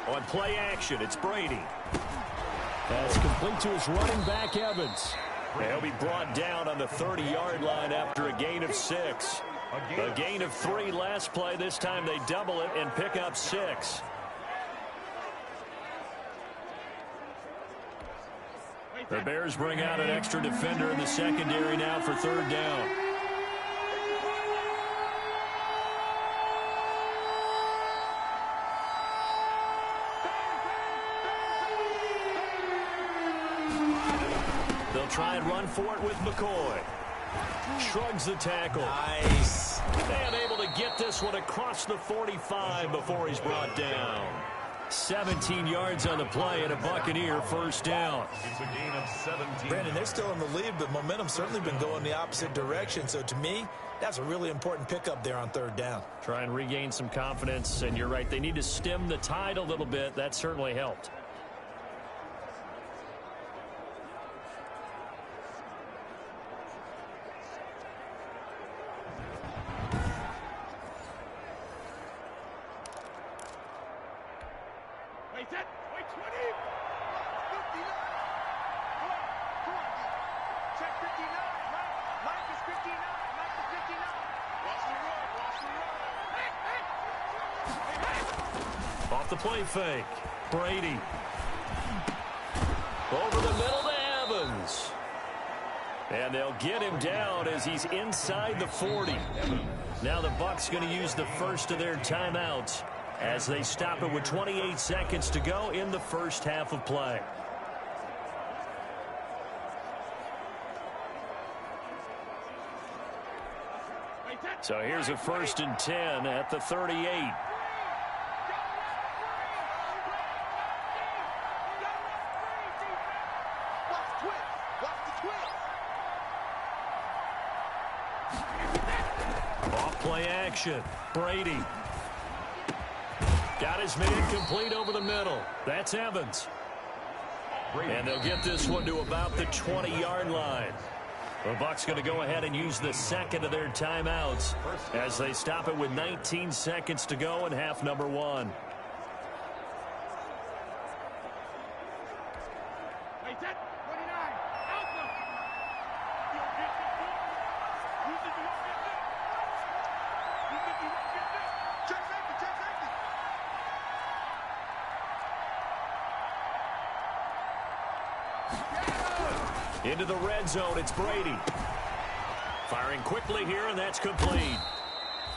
On play action, it's Brady. That's complete to his running back, Evans. He'll be brought down on the 30-yard line after a gain of 6. A gain of 3 last play. This time they double it and pick up 6. The Bears bring out an extra defender in the secondary now for 3rd down. They'll try and run for it with McCoy. Shrugs the tackle. Nice. And able to get this one across the 45 before he's brought down. 17 yards on the play and a Buccaneer 1st down. It's a gain of 17. Brandon, they're still in the lead, but momentum's certainly been going the opposite direction. So to me, that's a really important pickup there on 3rd down. Try and regain some confidence, and you're right. They need to stem the tide a little bit. That certainly helped. Off the play fake. Brady. Over the middle to Evans. And they'll get him down as he's inside the 40. Now the Bucs going to use the first of their timeouts as they stop it with 28 seconds to go in the first half of play. So here's a 1st and 10 at the 38. Off play action. Brady. Got his man complete over the middle. That's Evans. And they'll get this one to about the 20-yard line. The Bucs going to go ahead and use the second of their timeouts as they stop it with 19 seconds to go in half number 1. Into the red zone, it's Brady. Firing quickly here, and that's complete.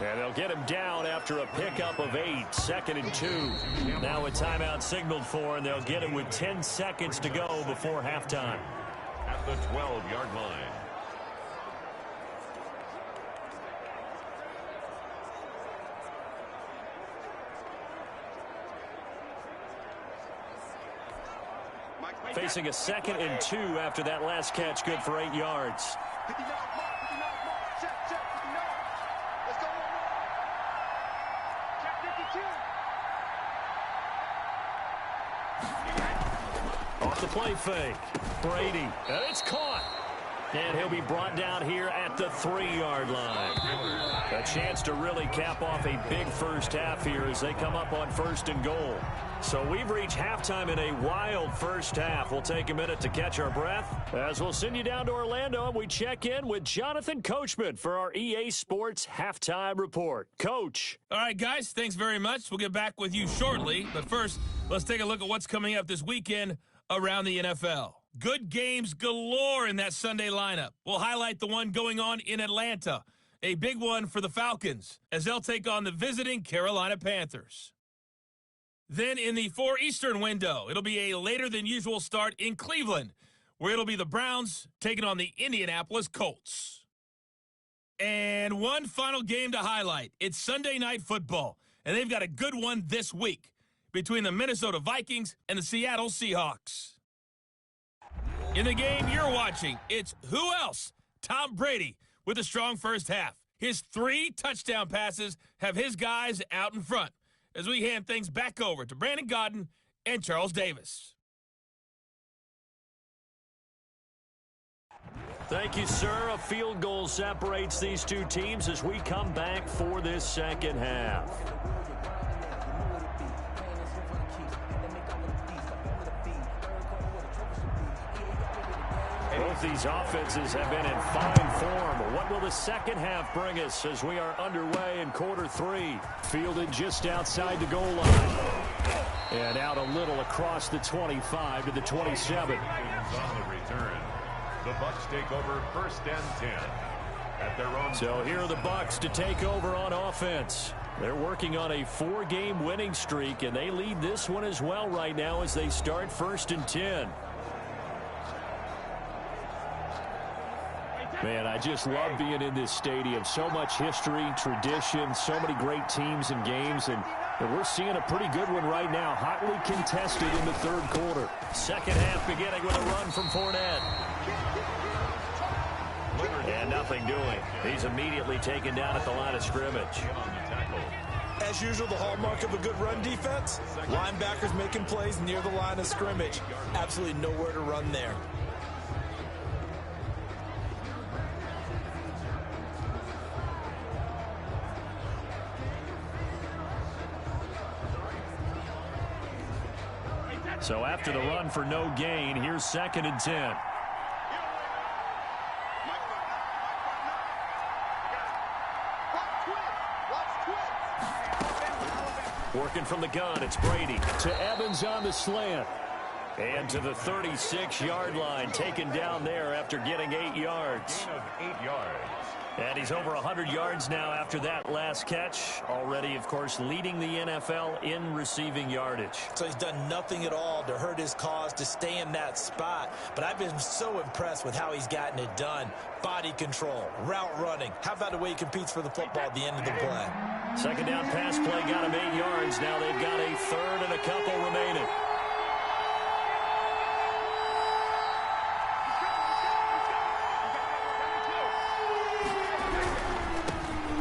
And they'll get him down after a pickup of 8, 2nd and 2. Now a timeout signaled for, and they'll get him with 10 seconds to go before halftime. At the 12-yard line. Facing a 2nd and 2 after that last catch, good for 8 yards. Off the play fake. Brady. And it's caught. And he'll be brought down here at the 3-yard line. A chance to really cap off a big first half here as they come up on 1st and goal. So we've reached halftime in a wild first half. We'll take a minute to catch our breath as we'll send you down to Orlando and we check in with Jonathan Coachman for our EA Sports Halftime Report. Coach. All right, guys, thanks very much. We'll get back with you shortly. But first, let's take a look at what's coming up this weekend around the NFL. Good games galore in that Sunday lineup. We'll highlight the one going on in Atlanta. A big one for the Falcons as they'll take on the visiting Carolina Panthers. Then in the 4 Eastern window, it'll be a later than usual start in Cleveland, where it'll be the Browns taking on the Indianapolis Colts. And one final game to highlight. It's Sunday Night Football, and they've got a good one this week between the Minnesota Vikings and the Seattle Seahawks. In the game you're watching, it's who else? Tom Brady with a strong first half. His 3 touchdown passes have his guys out in front as we hand things back over to Brandon Godden and Charles Davis. Thank you, sir. A field goal separates these two teams as we come back for this second half. Both these offenses have been in fine form. What will the second half bring us as we are underway in quarter 3? Fielded just outside the goal line. And out a little across the 25 to the 27. On the return, the Bucs take over 1st and 10 at their own. So here are the Bucs to take over on offense. They're working on a 4-game winning streak, and they lead this one as well right now as they start 1st and 10. Man, I just love being in this stadium. So much history, tradition, so many great teams and games, and we're seeing a pretty good one right now. Hotly contested in the 3rd quarter. Second half beginning with a run from Fournette. And nothing doing. He's immediately taken down at the line of scrimmage. As usual, the hallmark of a good run defense, linebackers making plays near the line of scrimmage. Absolutely nowhere to run there. So after the run for no gain, here's 2nd and 10. Working from the gun, it's Brady to Evans on the slant. And to the 36-yard line, taken down there after getting 8 yards. 8 yards. And he's over 100 yards now after that last catch. Already, of course, leading the NFL in receiving yardage. So he's done nothing at all to hurt his cause to stay in that spot. But I've been so impressed with how he's gotten it done. Body control, route running. How about the way he competes for the football at the end of the play? Second down pass play got him 8 yards. Now they've got a 3rd and a couple remaining.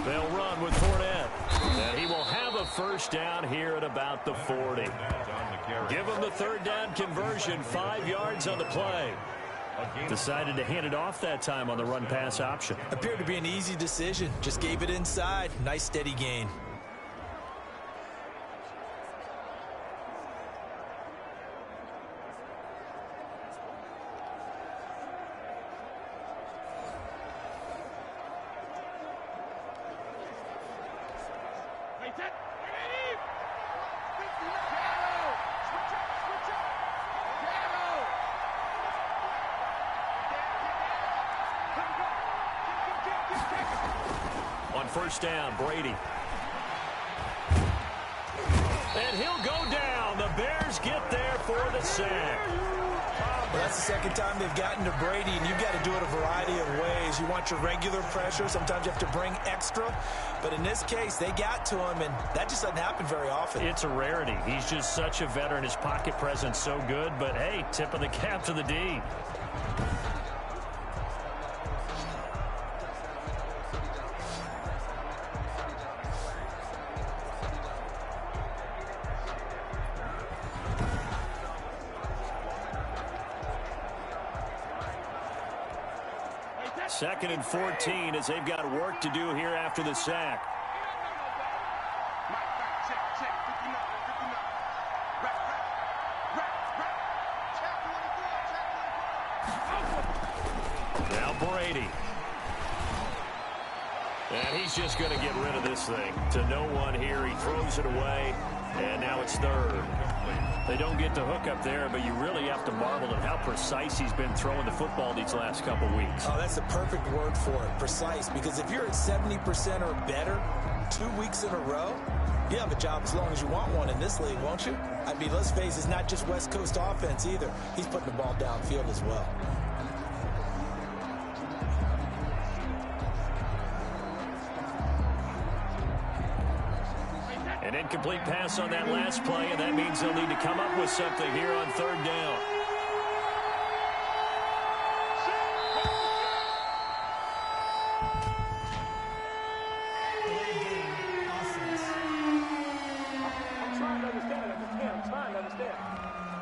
They'll run with Fournette. And he will have a first down here at about the 40. Give him the 3rd down conversion, 5 yards on the play. Decided to hand it off that time on the run-pass option. Appeared to be an easy decision. Just gave it inside. Nice steady gain. On first down, Brady. And he'll go down. The Bears get there for the sack. Well, that's the second time they've gotten to Brady, and you've got to do it a variety of ways. You want your regular pressure. Sometimes you have to bring extra. But in this case, they got to him, and that just doesn't happen very often. It's a rarity. He's just such a veteran. His pocket presence so good. But, hey, tip of the cap to the D. 2nd and 14 as they've got work to do here after the sack. Now Brady. And he's just going to get rid of this thing to no one here. He throws it away, and now it's 3rd. They don't get the hook up there, but you really have to marvel at how precise he's been throwing the football these last couple weeks. Oh, that's the perfect word for it, precise, because if you're at 70% or better 2 weeks in a row, you have a job as long as you want one in this league, won't you? I mean, let's face it, it's not just West Coast offense either. He's putting the ball downfield as well. An incomplete pass on that last play, and that means they'll need to come up with something here on 3rd down.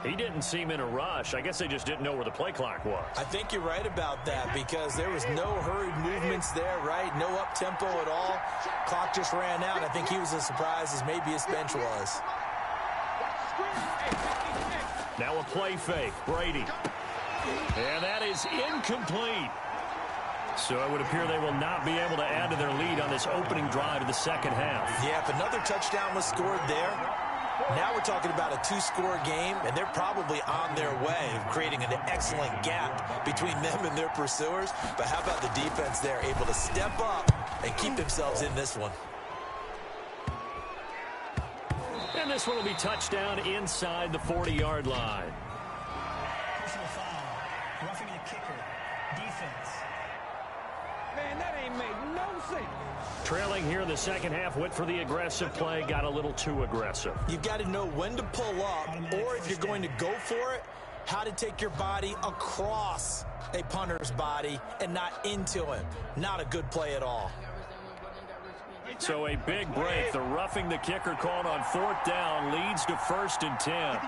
He didn't seem in a rush. I guess they just didn't know where the play clock was. I think you're right about that because there was no hurried movements there, right? No up-tempo at all. Clock just ran out. I think he was as surprised as maybe his bench was. Now a play fake. Brady. And that is incomplete. So it would appear they will not be able to add to their lead on this opening drive of the second half. Yeah, if another touchdown was scored there, now we're talking about a 2-score game, and they're probably on their way of creating an excellent gap between them and their pursuers. But how about the defense there, able to step up and keep themselves in this one? And this one will be touchdown inside the 40-yard line. Personal foul. Roughing the kicker. Defense. Man, that ain't made no sense. Trailing here in the second half, went for the aggressive play, got a little too aggressive. You've got to know when to pull up, or if you're going to go for it, how to take your body across a punter's body and not into him. Not a good play at all. So a big break. The roughing the kicker called on 4th down leads to 1st and 10.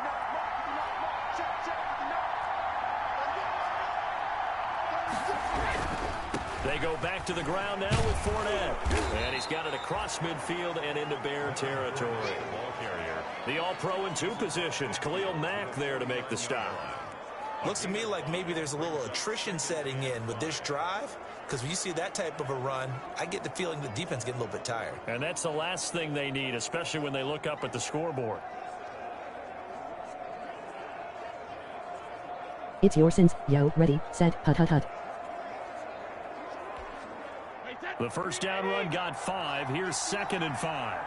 They go back to the ground now with Fournette. And he's got it across midfield and into Bear territory. The All-Pro in 2 positions. Khalil Mack there to make the stop. Looks to me like maybe there's a little attrition setting in with this drive, because when you see that type of a run, I get the feeling the defense getting a little bit tired. And that's the last thing they need, especially when they look up at the scoreboard. It's your sins. Yo, ready, set, hut, hut, hut. The first down run got 5. Here's 2nd and 5.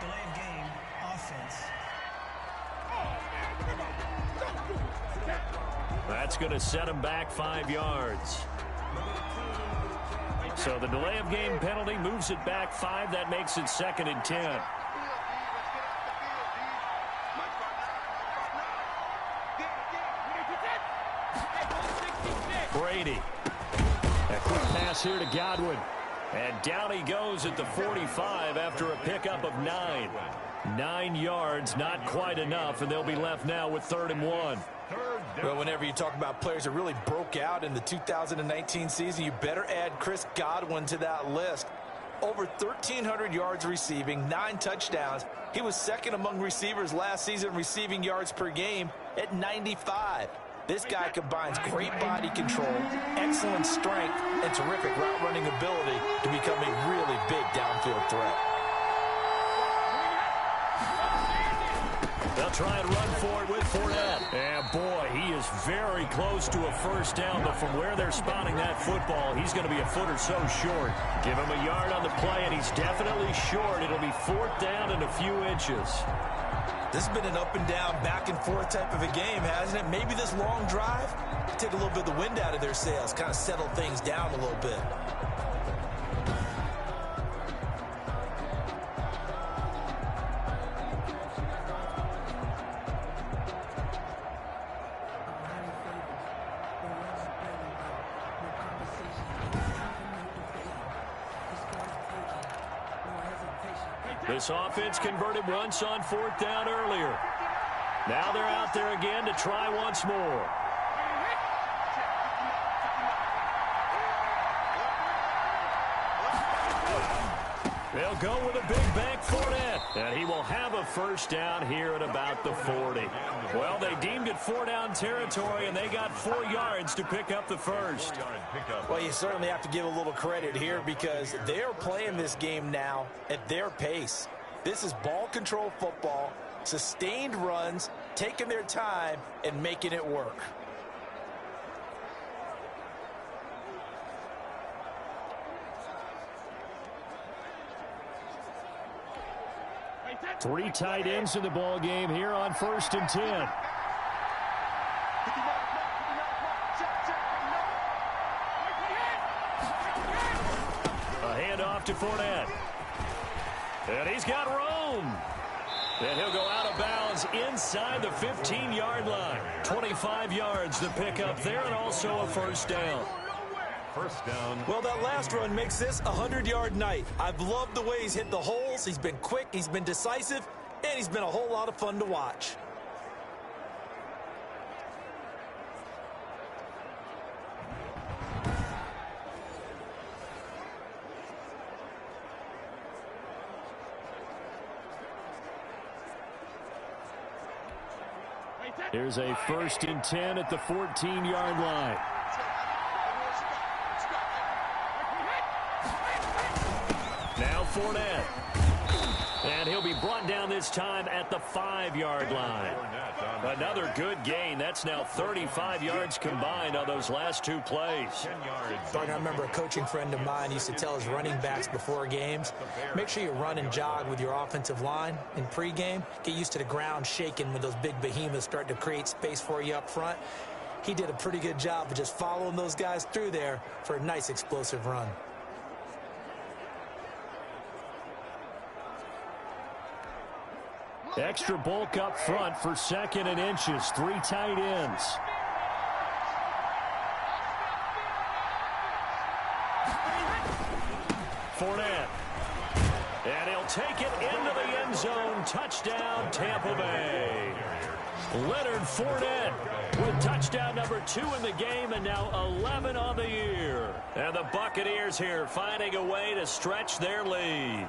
Delay of game. Offense. That's going to set him back 5 yards. So the delay of game penalty moves it back 5. That makes it 2nd and 10. Brady. A quick pass here to Godwin. And down he goes at the 45 after a pickup of 9. 9 yards, not quite enough, and they'll be left now with 3rd and 1. Well, whenever you talk about players that really broke out in the 2019 season, you better add Chris Godwin to that list. Over 1,300 yards receiving, 9 touchdowns. He was 2nd among receivers last season receiving yards per game at 95. This guy combines great body control, excellent strength, and terrific route running ability to become a really big downfield threat. They'll try and run for it with Fournette. And boy, he is very close to a first down, but from where they're spotting that football, he's going to be a foot or so short. Give him a yard on the play, and he's definitely short. It'll be 4th down and a few inches. This has been an up and down, back and forth type of a game, hasn't it? Maybe this long drive take a little bit of the wind out of their sails, kind of settle things down a little bit. This offense converted once on 4th down earlier. Now they're out there again to try once more. They'll go with a big bank Fournette, and he will have a first down here at about the 40. Well, they deemed it 4-down territory, and they got 4 yards to pick up the first. Well, you certainly have to give a little credit here because they're playing this game now at their pace. This is ball control football, sustained runs, taking their time, and making it work. Three tight ends in the ball game here on 1st and 10. A handoff to Fournette. And he's got room. And he'll go out of bounds inside the 15-yard line. 25 yards to pick up there, and also a first down. First down. Well, that last run makes this a 100-yard night. I've loved the way he's hit the holes. He's been quick, he's been decisive, and he's been a whole lot of fun to watch. Here's a 1st and 10 at the 14-yard line. Now Fournette. And he'll be brought down this time at the 5-yard line. Another good gain. That's now 35 yards combined on those last 2 plays. I remember a coaching friend of mine used to tell his running backs before games, make sure you run and jog with your offensive line in pregame. Get used to the ground shaking when those big behemoths start to create space for you up front. He did a pretty good job of just following those guys through there for a nice explosive run. Extra bulk up front for 2nd and inches. 3 tight ends. Fournette. And he'll take it into the end zone. Touchdown, Tampa Bay. Leonard Fournette with touchdown number 2 in the game, and now 11 on the year. And the Buccaneers here finding a way to stretch their lead.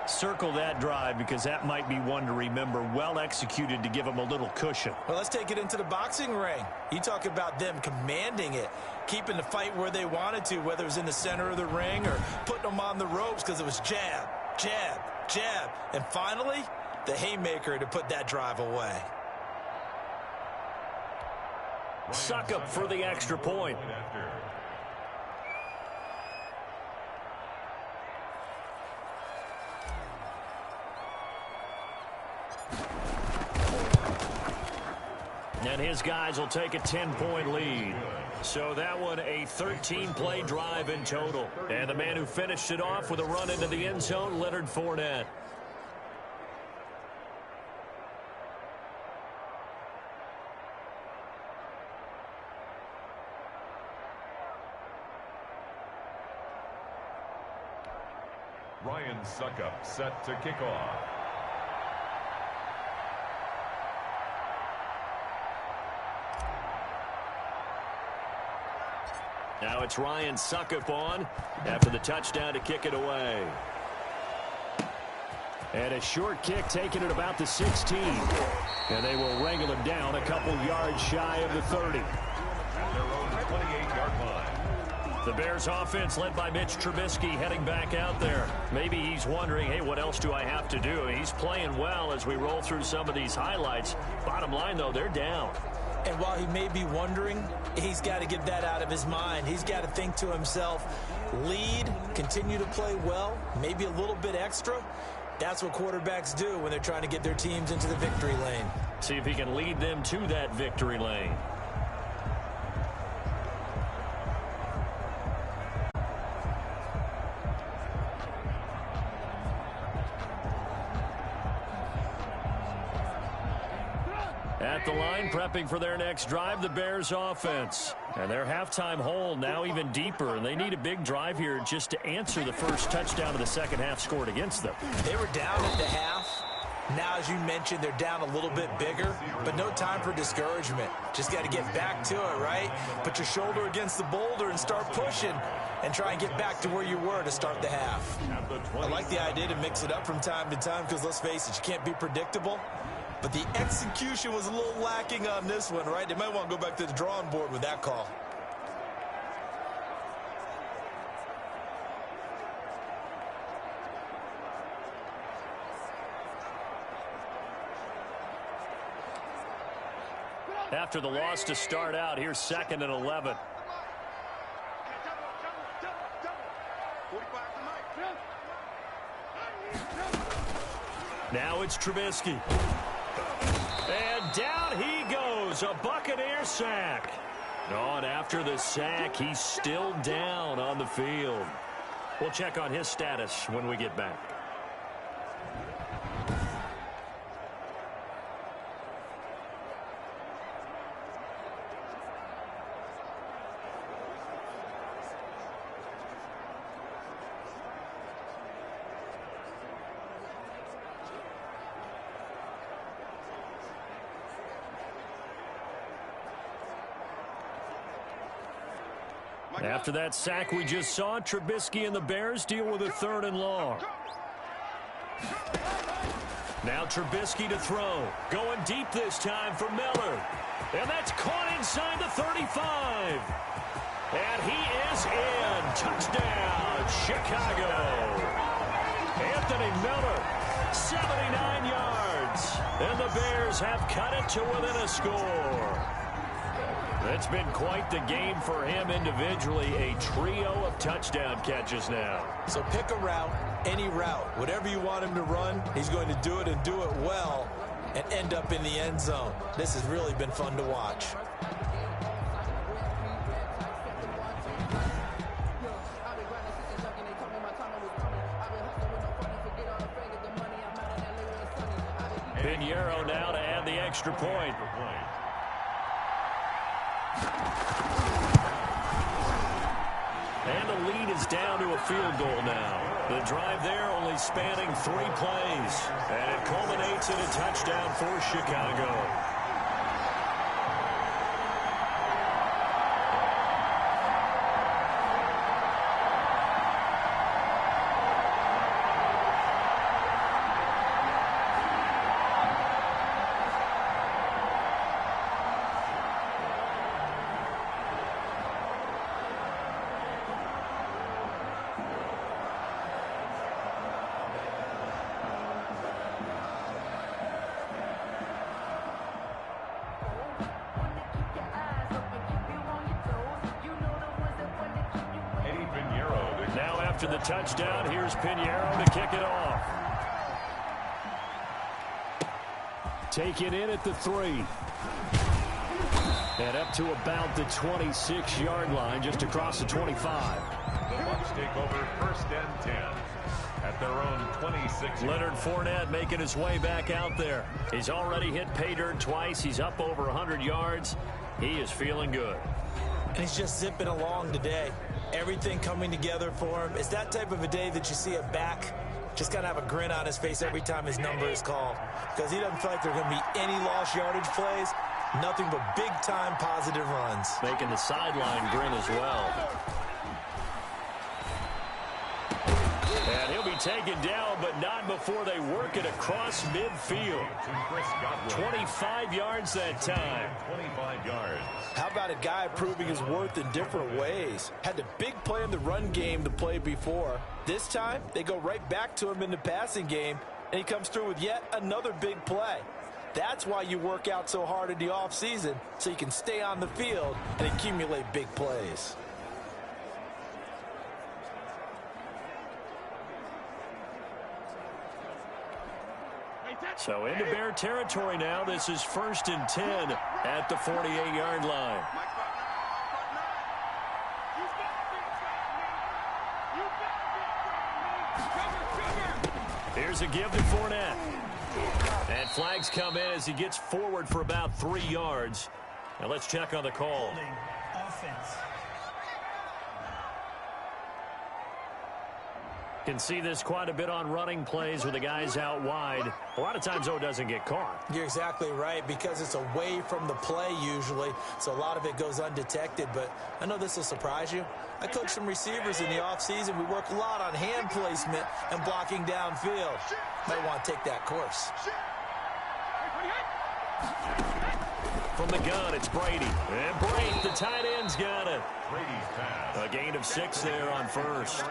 Circle that drive because that might be one to remember. Well executed to give them a little cushion. Well, let's take it into the boxing ring. You talk about them commanding it, keeping the fight where they wanted to, whether it was in the center of the ring or putting them on the ropes because it was jab, jab, jab. And finally, the haymaker to put that drive away. Suck up for the extra point. And his guys will take a 10-point lead. So that one a 13-play drive in total. And the man who finished it off with a run into the end zone, Leonard Fournette. Ryan Suckup set to kick off. Now it's Ryan Suckup on after the touchdown to kick it away. And a short kick taken at about the 16. And they will wrangle him down a couple yards shy of the 30. At their own 28-yard line. The Bears offense led by Mitch Trubisky heading back out there. Maybe he's wondering, hey, what else do I have to do? He's playing well as we roll through some of these highlights. Bottom line, though, they're down. And while he may be wondering, he's got to get that out of his mind. He's got to think to himself, lead, continue to play well, maybe a little bit extra. That's what quarterbacks do when they're trying to get their teams into the victory lane. See if he can lead them to that victory lane. At the line, prepping for their next drive, the Bears offense. And their halftime hole now even deeper, and they need a big drive here just to answer the first touchdown of the second half scored against them. They were down at the half. Now, as you mentioned, they're down a little bit bigger, but no time for discouragement. Just got to get back to it, right? Put your shoulder against the boulder and start pushing and try and get back to where you were to start the half. I like the idea to mix it up from time to time because, let's face it, you can't be predictable. But the execution was a little lacking on this one, right? They might want to go back to the drawing board with that call. After the loss to start out, here's 2nd and 11. Now it's Trubisky. And down he goes, a Buccaneer sack. Oh, and after the sack, he's still down on the field. We'll check on his status when we get back. After that sack we just saw, Trubisky and the Bears deal with a 3rd and long. Now Trubisky to throw. Going deep this time for Miller. And that's caught inside the 35. And he is in. Touchdown, Chicago. Anthony Miller, 79 yards. And the Bears have cut it to within a score. It's been quite the game for him individually. A trio of touchdown catches now. So pick a route, any route. Whatever you want him to run, he's going to do it and do it well and end up in the end zone. This has really been fun to watch. Pinheiro now to add the extra point. And the lead is down to a field goal now. The drive there only spanning 3 plays. And it culminates in a touchdown for Chicago. After the touchdown, here's Pinheiro to kick it off. Taken in at the 3. And up to about the 26-yard line, just across the 25. The Bucs take over 1st and 10 at their own 26. Leonard Fournette making his way back out there. He's already hit pay dirt twice. He's up over 100 yards. He is feeling good. And he's just zipping along today. Everything coming together for him. It's that type of a day that you see a back just kind of have a grin on his face every time his number is called. Because he doesn't feel like there are going to be any lost yardage plays. Nothing but big-time positive runs. Making the sideline grin as well. And he'll be taken down, but not before they work it across midfield. 25 yards that time. 25 yards. How about a guy proving his worth in different ways? Had the big play in the run game to play before. This time, they go right back to him in the passing game, and he comes through with yet another big play. That's why you work out so hard in the offseason, so you can stay on the field and accumulate big plays. So into Bear territory now. This is 1st and 10 at the 48-yard line. Here's a give to Fournette. And flags come in as he gets forward for about 3 yards. Now let's check on the call. Holding offense. Can see this quite a bit on running plays with the guys out wide. A lot of times, though, it doesn't get caught. You're exactly right, because it's away from the play usually, so a lot of it goes undetected. But I know this will surprise you. I coach some receivers in the offseason. We work a lot on hand placement and blocking downfield. Might want to take that course. From the gun, it's Brady. And Brady, the tight end's got it. Brady's pass. A gain of 6 there on first.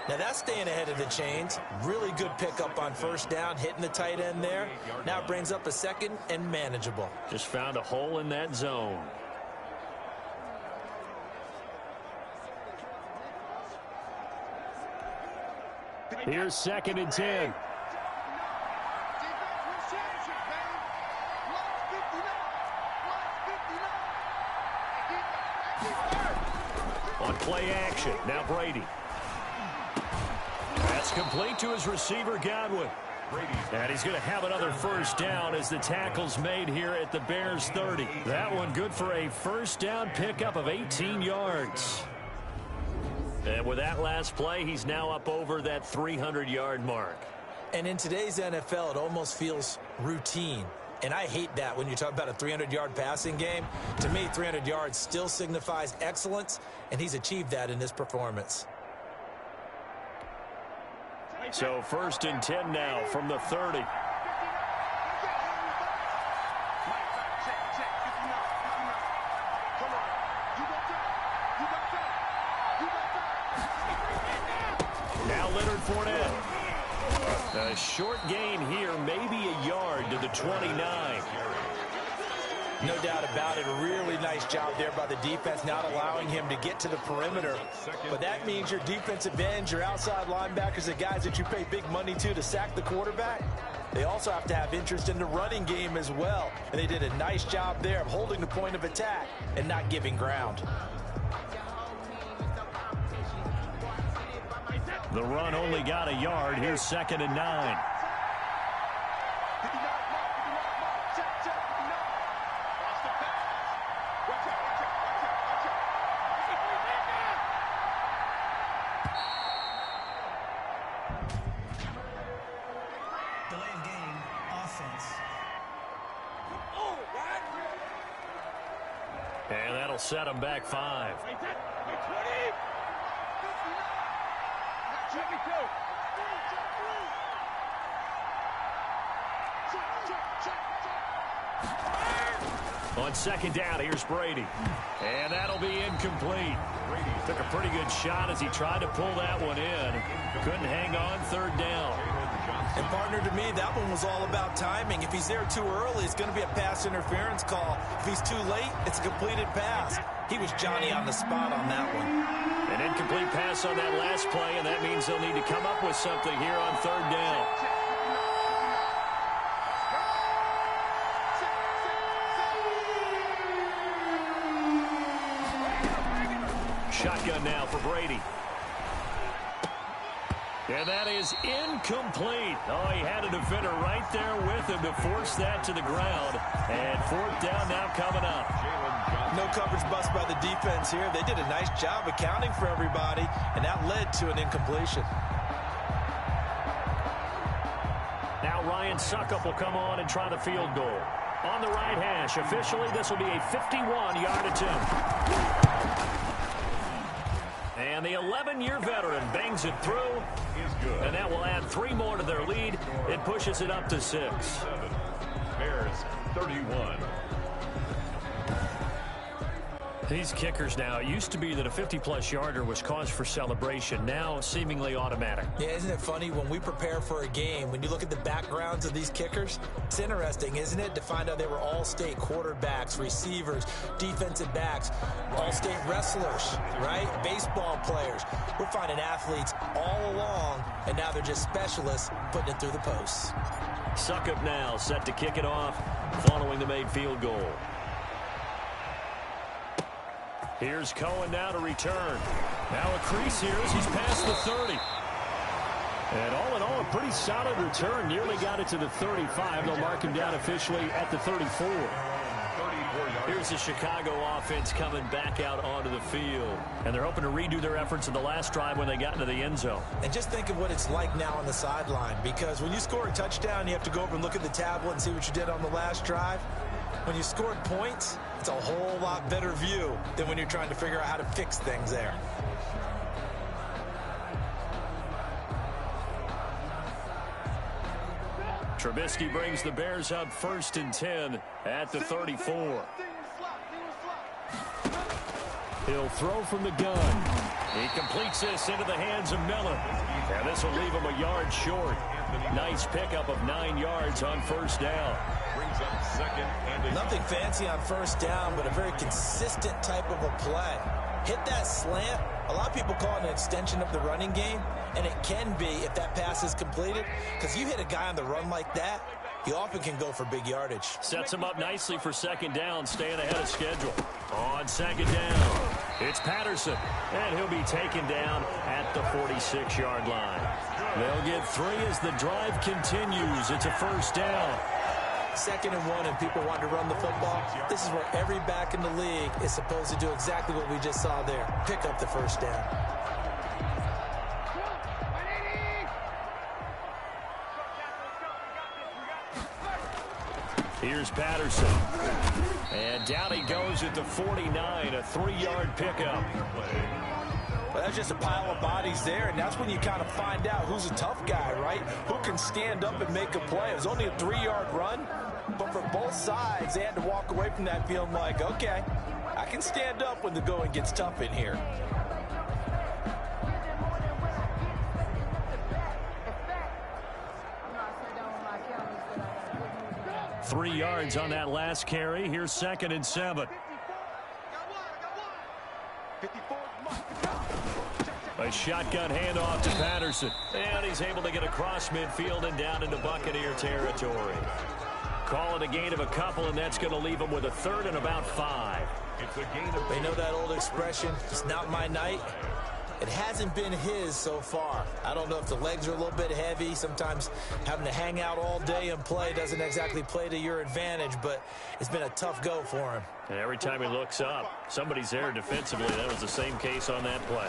Now that's staying ahead of the chains. Really good pickup on first down, hitting the tight end there. Now it brings up a second and manageable. Just found a hole in that zone. Here's 2nd and 10. On play action, now Brady. That's complete to his receiver, Godwin. And he's going to have another first down as the tackle's made here at the Bears 30. That one good for a first down pickup of 18 yards. And with that last play, he's now up over that 300-yard mark. And in today's NFL, it almost feels routine. And I hate that when you talk about a 300-yard passing game. To me, 300 yards still signifies excellence, and he's achieved that in this performance. So 1st and 10 now from the 30. Now Leonard Fournette. A short gain here, maybe a yard to the 29. No doubt about it. A really nice job there by the defense, not allowing him to get to the perimeter. But that means your defensive ends, your outside linebackers, the guys that you pay big money to sack the quarterback, they also have to have interest in the running game as well. And they did a nice job there of holding the point of attack and not giving ground. The run only got a yard. Here's 2nd and 9. Delay of game, offense. And that'll set him back 5. On 2nd down, here's Brady. And that'll be incomplete. Brady took a pretty good shot as he tried to pull that one in. Couldn't hang on 3rd down. And partner, to me, that one was all about timing. If he's there too early, it's going to be a pass interference call. If he's too late, it's a completed pass. He was Johnny on the spot on that one. An incomplete pass on that last play, and that means they'll need to come up with something here on 3rd down. Shotgun now for Brady. And that is incomplete. Oh, he had a defender right there with him to force that to the ground. And 4th down now coming up. No coverage bust by the defense here. They did a nice job accounting for everybody, and that led to an incompletion. Now Ryan Suckup will come on and try the field goal. On the right hash, officially this will be a 51-yard attempt. And the 11-year veteran bangs it through. And that will add 3 more to their lead. It pushes it up to 6. Bears 31. These kickers now, it used to be that a 50-plus yarder was cause for celebration. Now seemingly automatic. Yeah, isn't it funny when we prepare for a game, when you look at the backgrounds of these kickers, it's interesting, isn't it, to find out they were all-state quarterbacks, receivers, defensive backs, all-state wrestlers, right? Baseball players. We're finding athletes all along, and now they're just specialists putting it through the posts. Suckup now set to kick it off following the made field goal. Here's Cohen now to return. Now a crease here as he's past the 30. And all in all, a pretty solid return. Nearly got it to the 35. They'll mark him down officially at the 34. 35 Here's the Chicago offense coming back out onto the field. And they're hoping to redo their efforts in the last drive when they got into the end zone. And just think of what it's like now on the sideline, because when you score a touchdown, you have to go over and look at the tablet and see what you did on the last drive. When you scored points, it's a whole lot better view than when you're trying to figure out how to fix things there. Trubisky brings the Bears up 1st and 10 at the 34. He'll throw from the gun. He completes this into the hands of Miller. And this will leave him a yard short. Nice pickup of 9 yards on 1st down. Brings up 2nd and Nothing fancy on 1st down, but a very consistent type of a play. Hit that slant. A lot of people call it an extension of the running game, and it can be if that pass is completed, because you hit a guy on the run like that, he often can go for big yardage. Sets him up nicely for 2nd down, staying ahead of schedule. On 2nd down, it's Patterson, and he'll be taken down at the 46-yard line. They'll get 3 as the drive continues. It's a 1st down. 2nd and 1, and people want to run the football. This is where every back in the league is supposed to do exactly what we just saw there. Pick up the 1st down. Here's Patterson. And down he goes at the 49, a 3-yard pickup. Well, that's just a pile of bodies there, and that's when you kind of find out who's a tough guy, right? Who can stand up and make a play. It was only a 3-yard run, but for both sides, they had to walk away from that feeling like, okay, I can stand up when the going gets tough in here. Three yards on that last carry. Here's 2nd and 7. A shotgun handoff to Patterson. And he's able to get across midfield and down into Buccaneer territory. Call it a gain of a couple, and that's going to leave him with a 3rd and about 5. it's a gain of... They know that old expression, it's not my night. It hasn't been his so far. I don't know if the legs are a little bit heavy. Sometimes having to hang out all day and play doesn't exactly play to your advantage, but it's been a tough go for him. And every time he looks up, somebody's there defensively. That was the same case on that play.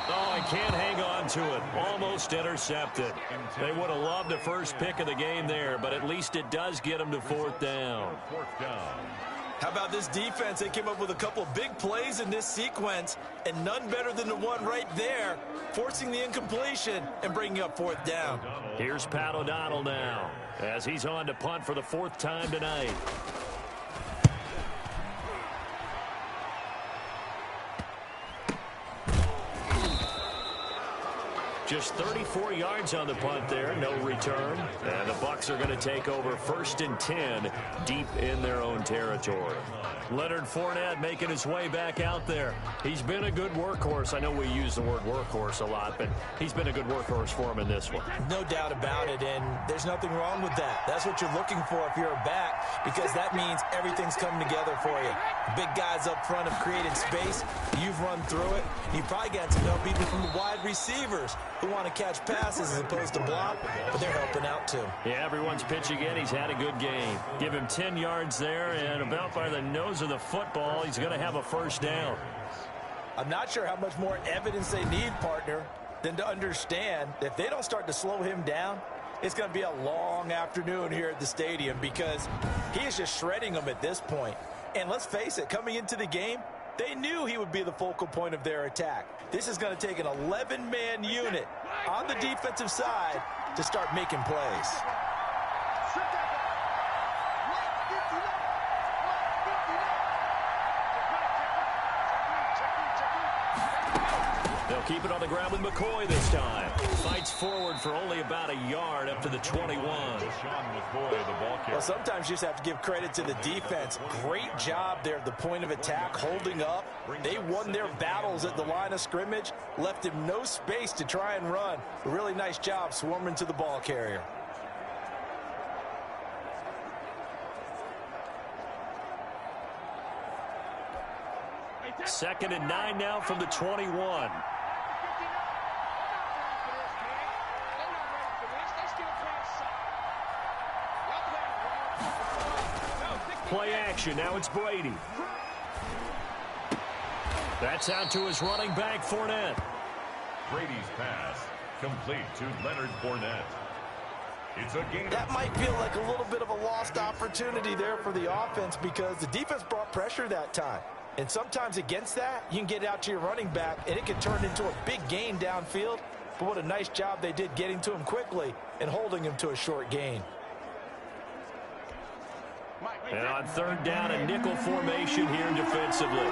Oh, he can't hang on to it. Almost intercepted. They would have loved the first pick of the game there, but at least it does get him to 4th down. 4th down. How about this defense? They came up with a couple of big plays in this sequence, and none better than the one right there, forcing the incompletion and bringing up 4th down. Here's Pat O'Donnell now, as he's on to punt for the 4th time tonight. Just 34 yards on the punt there, no return. And the Bucs are going to take over 1st and 10 deep in their own territory. Leonard Fournette making his way back out there. He's been a good workhorse. I know we use the word workhorse a lot, but he's been a good workhorse for him in this one. No doubt about it, and there's nothing wrong with that. That's what you're looking for if you're a back, because that means everything's coming together for you. Big guys up front have created space. You've run through it. You've probably got some help even from the wide receivers who want to catch passes as opposed to block, but they're helping out too. Yeah, everyone's pitching in. He's had a good game. Give him 10 yards there, and about by the nose of the football, he's going to have a 1st down. I'm not sure how much more evidence they need, partner, than to understand that if they don't start to slow him down, it's going to be a long afternoon here at the stadium, because he is just shredding them at this point. And let's face it, coming into the game, they knew he would be the focal point of their attack. This is going to take an 11-man unit on the defensive side to start making plays. They'll keep it on the ground with McCoy this time. Fights forward for only about a yard up to the 21. Well, sometimes you just have to give credit to the defense. Great job there at the point of attack, holding up. They won their battles at the line of scrimmage, left him no space to try and run. A really nice job swarming to the ball carrier. Second and 9 now from the 21. play action. Now it's Brady. That's out to his running back, Fournette. Brady's pass complete to Leonard Fournette. It's a gain. That might feel like a little bit of a lost opportunity there for the offense because the defense brought pressure that time. And sometimes against that, you can get out to your running back, and it can turn into a big gain downfield. But what a nice job they did getting to him quickly and holding him to a short gain. And on third down, a nickel formation here defensively.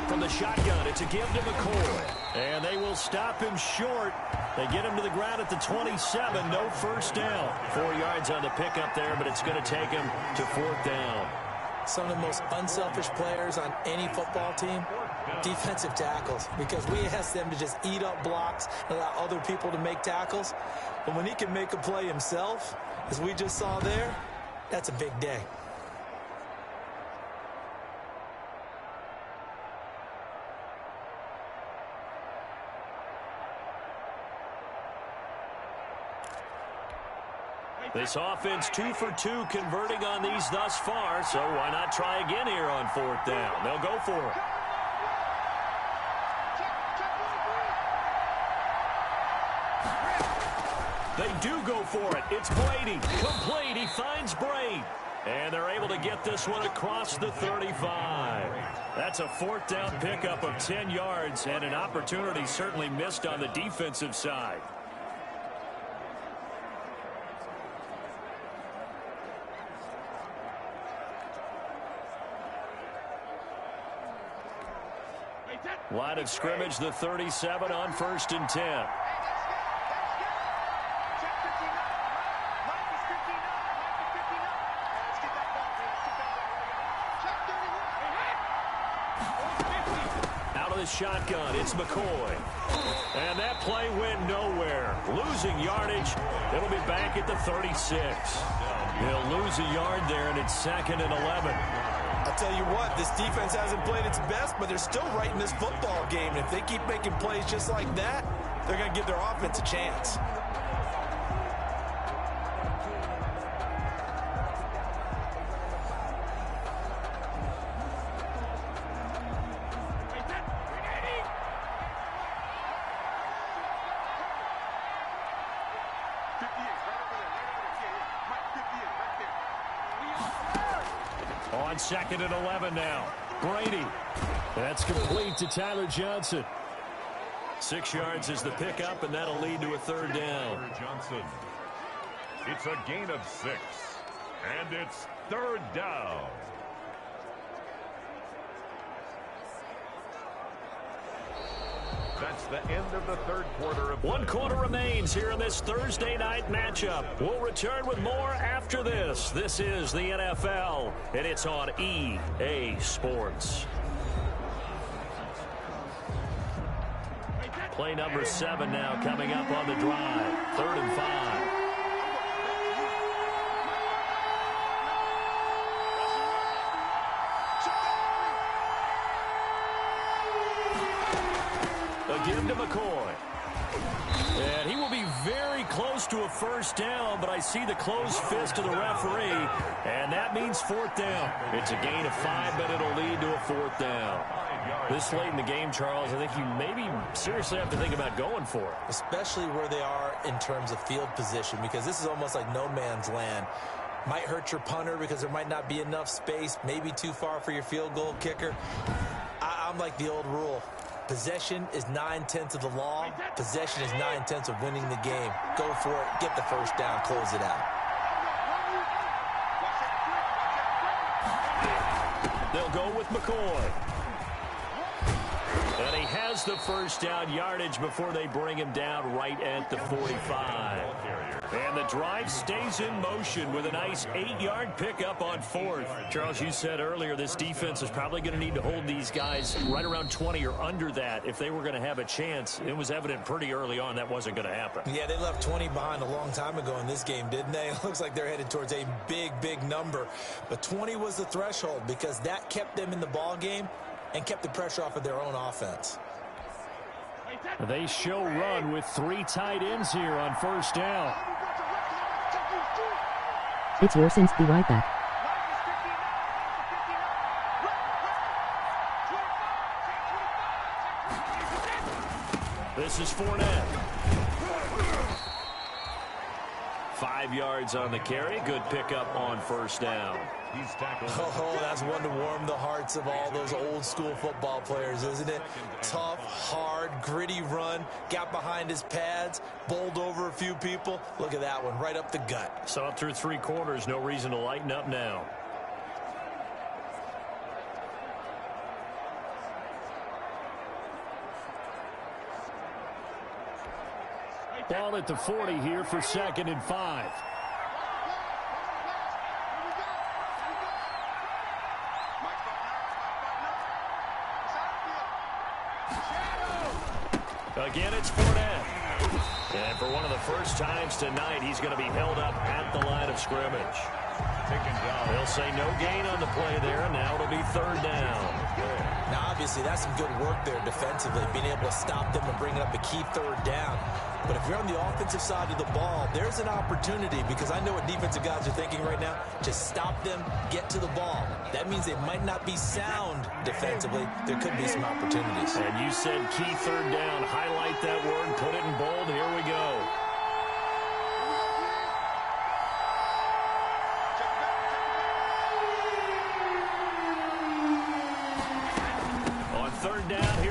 From the shotgun, it's a give to McCoy. And they will stop him short. They get him to the ground at the 27. No first down. 4 yards on the pickup there, but it's going to take him to fourth down. Some of the most unselfish players on any football team, defensive tackles, because we ask them to just eat up blocks and allow other people to make tackles. But when he can make a play himself, as we just saw there, that's a big day. This offense 2 for 2 converting on these thus far, so why not try again here on fourth down? They'll go for it. They do go for it. It's Brady. Complete. He finds Brady. And they're able to get this one across the 35. That's a fourth down pickup of 10 yards and an opportunity certainly missed on the defensive side. Line of scrimmage, the 37 on 1st and 10. Out of the shotgun, it's McCoy. And that play went nowhere. Losing yardage. It'll be back at the 36. He'll lose a yard there, and it's 2nd and 11. I'll tell you what, this defense hasn't played its best, but they're still right in this football game. And if they keep making plays just like that, they're going to give their offense a chance. On 2nd and 11 now. Brady. That's complete to Tyler Johnson. 6 yards is the pickup, and that'll lead to a third down. Johnson. It's a gain of 6. And it's third down. That's the end of the third quarter. One quarter remains here in this Thursday night matchup. We'll return with more after this. This is the NFL, and it's on EA Sports. Play number 7 now coming up on the drive. 3rd and 5. Give to McCoy. And he will be very close to a first down, but I see the closed fist of the referee, and that means fourth down. It's a gain of 5, but it'll lead to a fourth down. This late in the game, Charles, I think you maybe seriously have to think about going for it. Especially where they are in terms of field position, because this is almost like no man's land. Might hurt your punter because there might not be enough space, maybe too far for your field goal kicker. I'm like the old rule. Possession is 9/10 of the law. Possession is 9/10 of winning the game. Go for it. Get the first down. Close it out. They'll go with McCoy. And he has the first down yardage before they bring him down right at the 45. And the drive stays in motion with a nice 8-yard pickup on 4th. Charles, you said earlier this defense is probably going to need to hold these guys right around 20 or under that if they were going to have a chance. It was evident pretty early on that wasn't going to happen. Yeah, they left 20 behind a long time ago in this game, didn't they? It looks like they're headed towards a big, big number. But 20 was the threshold because that kept them in the ball game. and kept the pressure off of their own offense. They show run with 3 tight ends here on first down. It's your sins. Be right back. This is Fournette. 5 yards on the carry. Good pickup on first down. He's tackled. Oh, that's one to warm the hearts of all those old school football players, isn't it? Tough, hard, gritty run. Got behind his pads, bowled over a few people. Look at that one, right up the gut. Saw it through 3 quarters. No reason to lighten up now. Ball at the 40 here for 2nd and 5. Again, it's Fournette. And for one of the first times tonight, he's going to be held up at the line of scrimmage. They'll say no gain on the play there, and now it'll be 3rd down. Now, obviously, that's some good work there defensively, being able to stop them and bring up a key 3rd down. But if you're on the offensive side of the ball, there's an opportunity, because I know what defensive guys are thinking right now. Just stop them, get to the ball. That means they might not be sound defensively. There could be some opportunities. And you said key 3rd down. Highlight that word, put it in bold. Here we go.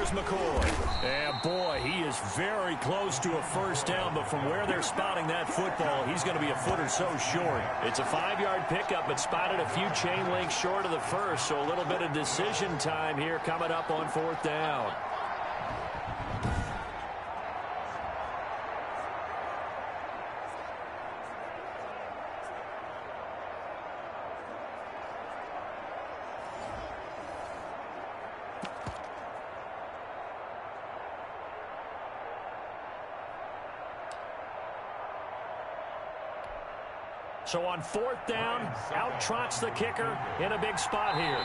McCoy. And boy, he is very close to a first down, but from where they're spotting that football, he's going to be a foot or so short. It's a 5-yard pickup, but spotted a few chain links short of the first, so a little bit of decision time here coming up on 4th down. So on 4th down, out trots the kicker in a big spot here.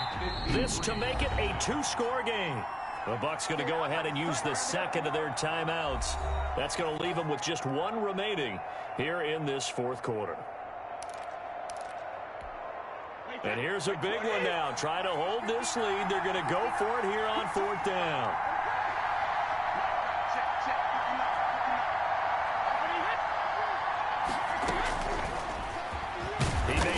This to make it a 2-score game. The Bucs going to go ahead and use the 2nd of their timeouts. That's going to leave them with just 1 remaining here in this 4th quarter. And here's a big one now. Trying to hold this lead. They're going to go for it here on 4th down.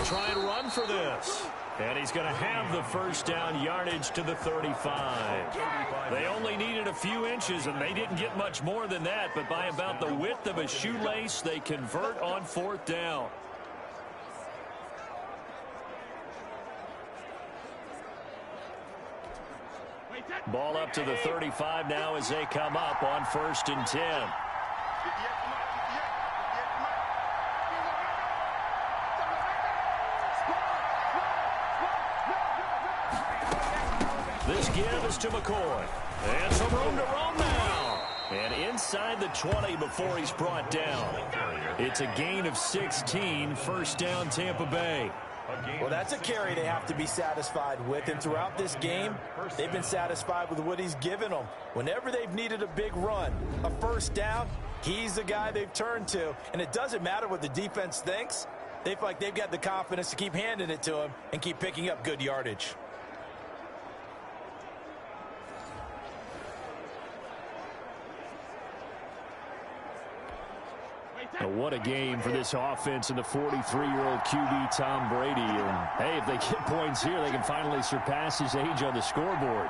Try and run for this. And he's going to have the first down yardage to the 35. They only needed a few inches, and they didn't get much more than that. But by about the width of a shoelace, they convert on 4th down. Ball up to the 35 now as they come up on 1st and 10. This give is to McCoy. And some room to roam now. And inside the 20 before he's brought down. It's a gain of 16, first down Tampa Bay. Well, that's a carry they have to be satisfied with. And throughout this game, they've been satisfied with what he's given them. Whenever they've needed a big run, a first down, he's the guy they've turned to. And it doesn't matter what the defense thinks. They feel like they've got the confidence to keep handing it to him and keep picking up good yardage. What a game for this offense and the 43-year-old QB Tom Brady. And, hey, if they get points here, they can finally surpass his age on the scoreboard.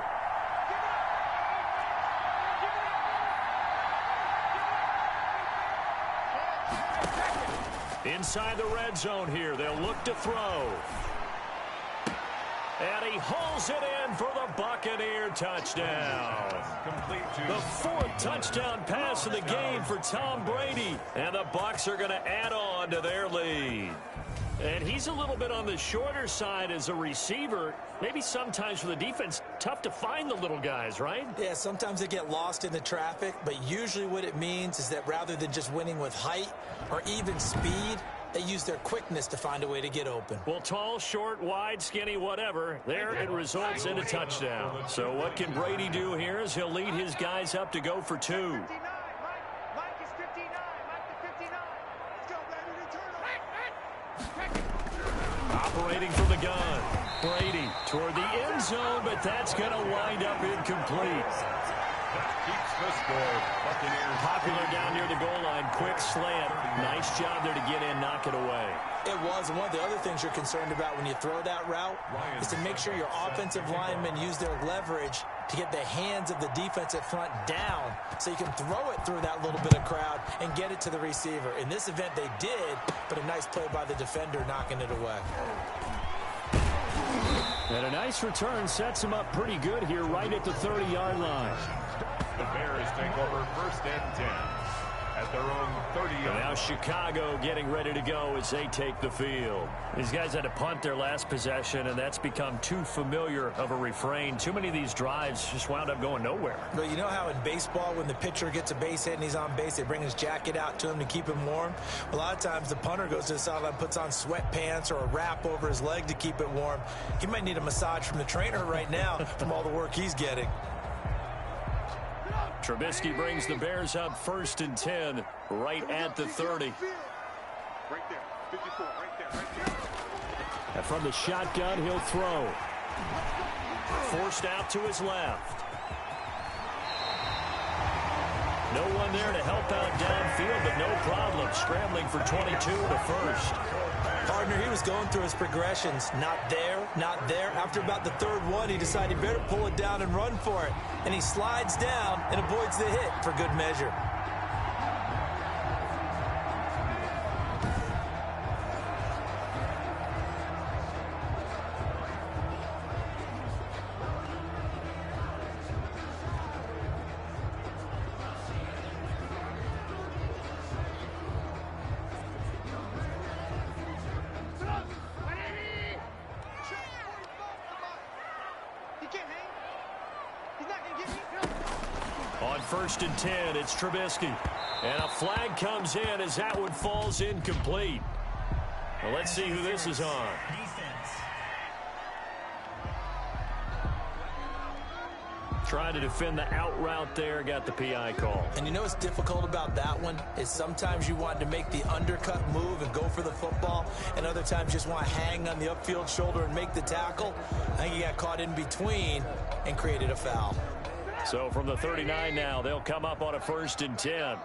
Inside the red zone here, they'll look to throw. And he hauls it in for the Buccaneer touchdown. The 4th touchdown pass of the game for Tom Brady. And the Bucs are going to add on to their lead. And he's a little bit on the shorter side as a receiver. Maybe sometimes for the defense, tough to find the little guys, right? Yeah, sometimes they get lost in the traffic, but usually what it means is that rather than just winning with height or even speed, They use their quickness to find a way to get open. Well, tall, short, wide, skinny, whatever, there it results in a touchdown. So what can Brady do here is he'll lead his guys up to go for 2. Operating from the gun. Brady toward the end zone, but that's going to wind up incomplete. Keeps the score. Buccaneers. Popular down near the goal line. Quick slant. Nice job there to get in, knock it away. It was. And one of the other things you're concerned about when you throw that route is to make sure your offensive linemen use their leverage to get the hands of the defensive front down so you can throw it through that little bit of crowd and get it to the receiver. In this event, they did, but a nice play by the defender knocking it away. And a nice return sets him up pretty good here right at the 30-yard line. The Bears take over 1st and 10 at their own 30-yard line. Now Chicago getting ready to go as they take the field. These guys had to punt their last possession, and that's become too familiar of a refrain. Too many of these drives just wound up going nowhere. But you know how in baseball when the pitcher gets a base hit and he's on base, they bring his jacket out to him to keep him warm? A lot of times the punter goes to the sideline, puts on sweatpants or a wrap over his leg to keep it warm. He might need a massage from the trainer right now from all the work he's getting. Trubisky brings the Bears up 1st and 10 right at the 30. Right there, 54, right there. And from the shotgun, he'll throw. Forced out to his left. No one there to help out downfield, but no problem. Scrambling for 22 to first. Partner, he was going through his progressions. Not there, not there. After about the 3rd one, he decided he better pull it down and run for it. And he slides down and avoids the hit for good measure. On 1st and 10, it's Trubisky. And a flag comes in as that one falls incomplete. Well, let's see who this is on. Defense. Trying to defend the out route there, got the PI call. And you know what's difficult about that one is sometimes you want to make the undercut move and go for the football, and other times you just want to hang on the upfield shoulder and make the tackle. I think he got caught in between and created a foul. So from the 39 now, they'll come up on a 1st and 10.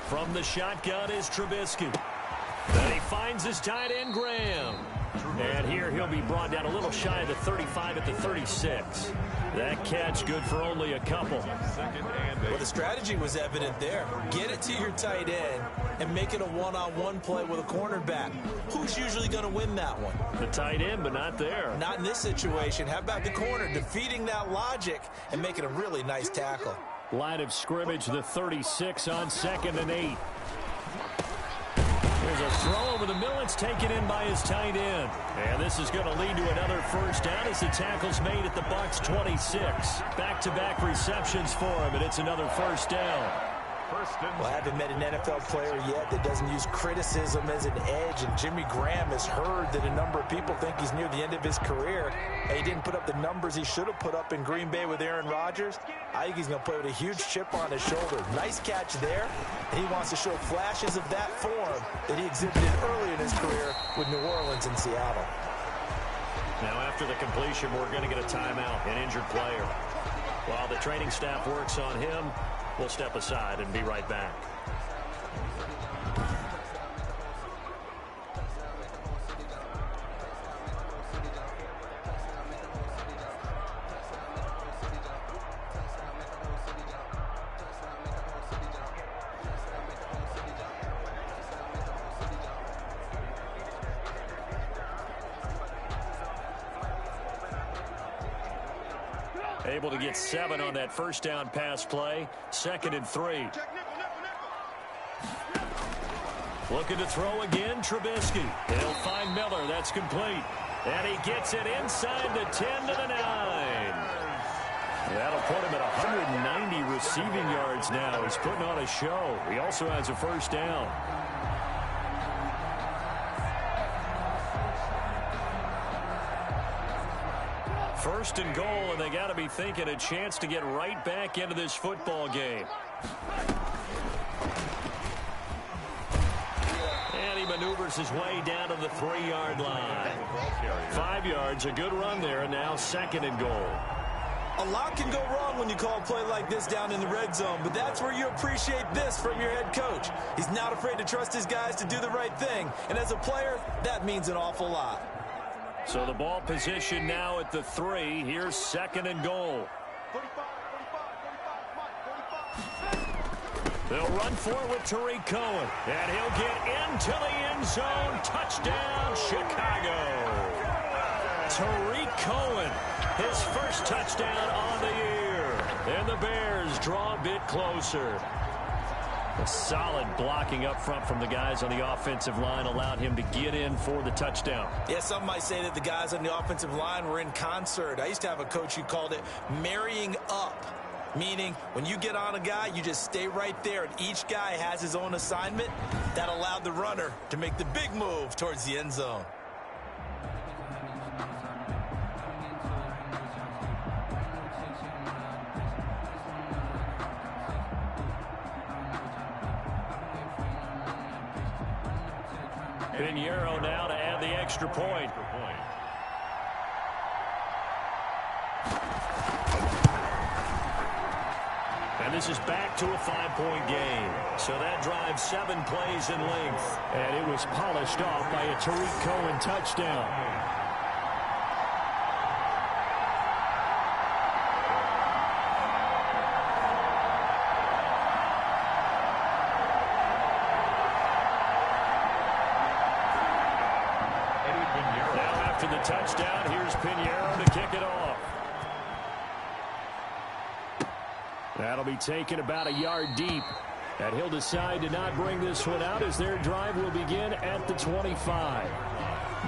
From the shotgun is Trubisky. Then he finds his tight end, Graham. And here he'll be brought down a little shy of the 35 at the 36. That catch good for only a couple. Well, the strategy was evident there. Get it to your tight end and make it a one-on-one play with a cornerback. Who's usually going to win that one? The tight end, but not there. Not in this situation. How about the corner defeating that logic and making a really nice tackle? Line of scrimmage, the 36 on 2nd and 8. There's a throw over the middle. It's taken in by his tight end. And this is going to lead to another 1st down as the tackle's made at the Bucs 26. Back-to-back receptions for him, and it's another 1st down. Well, I haven't met an NFL player yet that doesn't use criticism as an edge, and Jimmy Graham has heard that a number of people think he's near the end of his career. And he didn't put up the numbers he should have put up in Green Bay with Aaron Rodgers. I think he's going to play with a huge chip on his shoulder. Nice catch there. And he wants to show flashes of that form that he exhibited early in his career with New Orleans and Seattle. Now after the completion, we're going to get a timeout, an injured player. While the training staff works on him, we'll step aside and be right back. Able to get 7 on that 1st down pass play. 2nd and 3. Looking to throw again, Trubisky. He'll find Miller. That's complete. And he gets it inside the 10 to the 9. That'll put him at 190 receiving yards now. He's putting on a show. He also has a first down. First and goal, and they got to be thinking a chance to get right back into this football game. And he maneuvers his way down to the 3-yard line. 5 yards, a good run there, and now second and goal. A lot can go wrong when you call a play like this down in the red zone, but that's where you appreciate this from your head coach. He's not afraid to trust his guys to do the right thing, and as a player, that means an awful lot. So the ball position now at the 3. Here's second and goal. They'll run for it with Tariq Cohen. And he'll get into the end zone. Touchdown, Chicago. Tariq Cohen, his first touchdown on the year. And the Bears draw a bit closer. A solid blocking up front from the guys on the offensive line allowed him to get in for the touchdown. Yeah, some might say that the guys on the offensive line were in concert. I used to have a coach who called it marrying up, meaning when you get on a guy, you just stay right there, and each guy has his own assignment. That allowed the runner to make the big move towards the end zone. Pinheiro now to add the extra point. And this is back to a 5-point game. So that drives 7 plays in length. And it was polished off by a Tariq Cohen touchdown. Touchdown. Here's Pinheiro to kick it off. That'll be taken about a yard deep. And he'll decide to not bring this one out as their drive will begin at the 25.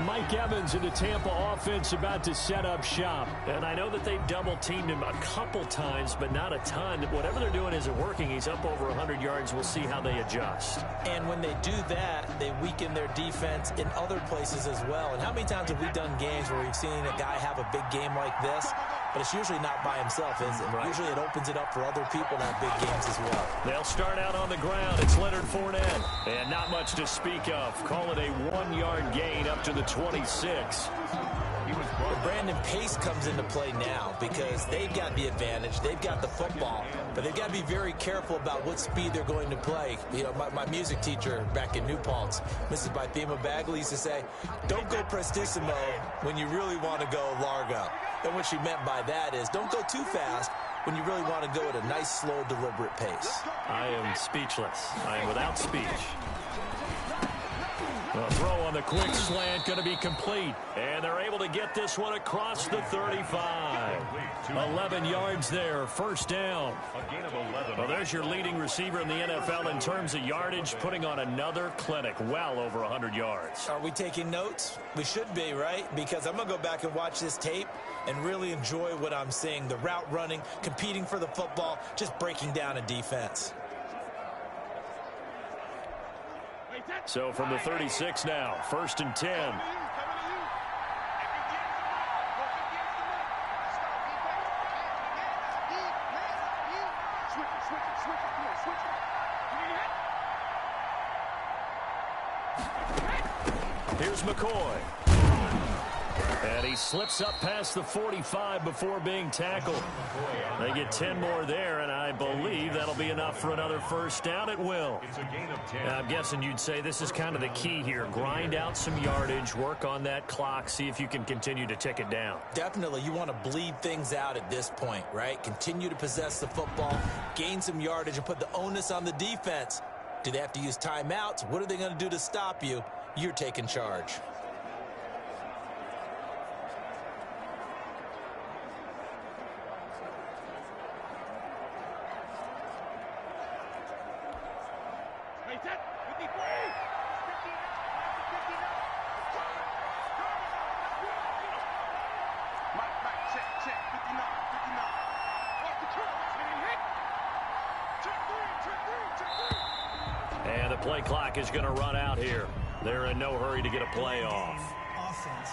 Mike Evans in the Tampa offense about to set up shop. And I know that they've double-teamed him a couple times, but not a ton. Whatever they're doing isn't working. He's up over 100 yards. We'll see how they adjust. And when they do that, they weaken their defense in other places as well. And how many times have we done games where we've seen a guy have a big game like this, but it's usually not by himself, is it? Right. Usually it opens it up for other people to have big games as well. They'll start out on the ground. It's Leonard Fournette. And not much to speak of. Call it a 1-yard gain up to the 26. Brandon Pace comes into play now because they've got the advantage. They've got the football, but they've got to be very careful about what speed they're going to play. You know, my music teacher back in New Paltz, Mrs. Bythema Bagley, used to say, don't go prestissimo when you really want to go largo. And what she meant by that is don't go too fast when you really want to go at a nice, slow, deliberate pace. I am speechless. I am without speech. The throw on the quick slant going to be complete. And they're able to get this one across the 35. 11 yards there, first down. Well, there's your leading receiver in the NFL in terms of yardage, putting on another clinic, well over 100 yards. Are we taking notes? We should be, right? Because I'm going to go back and watch this tape and really enjoy what I'm seeing. The route running, competing for the football, just breaking down a defense. So from the 36 now, first and 10. Here's McCoy. And he slips up past the 45 before being tackled. They get 10 more there, and I believe that'll be enough for another first down. It will. I'm guessing you'd say this is kind of the key here. Grind out some yardage, work on that clock, see if you can continue to tick it down. Definitely. You want to bleed things out at this point, right? Continue to possess the football, gain some yardage, and put the onus on the defense. Do they have to use timeouts? What are they going to do to stop you? You're taking charge. And the play clock is going to run out here. They're in no hurry to get a play off. Offense.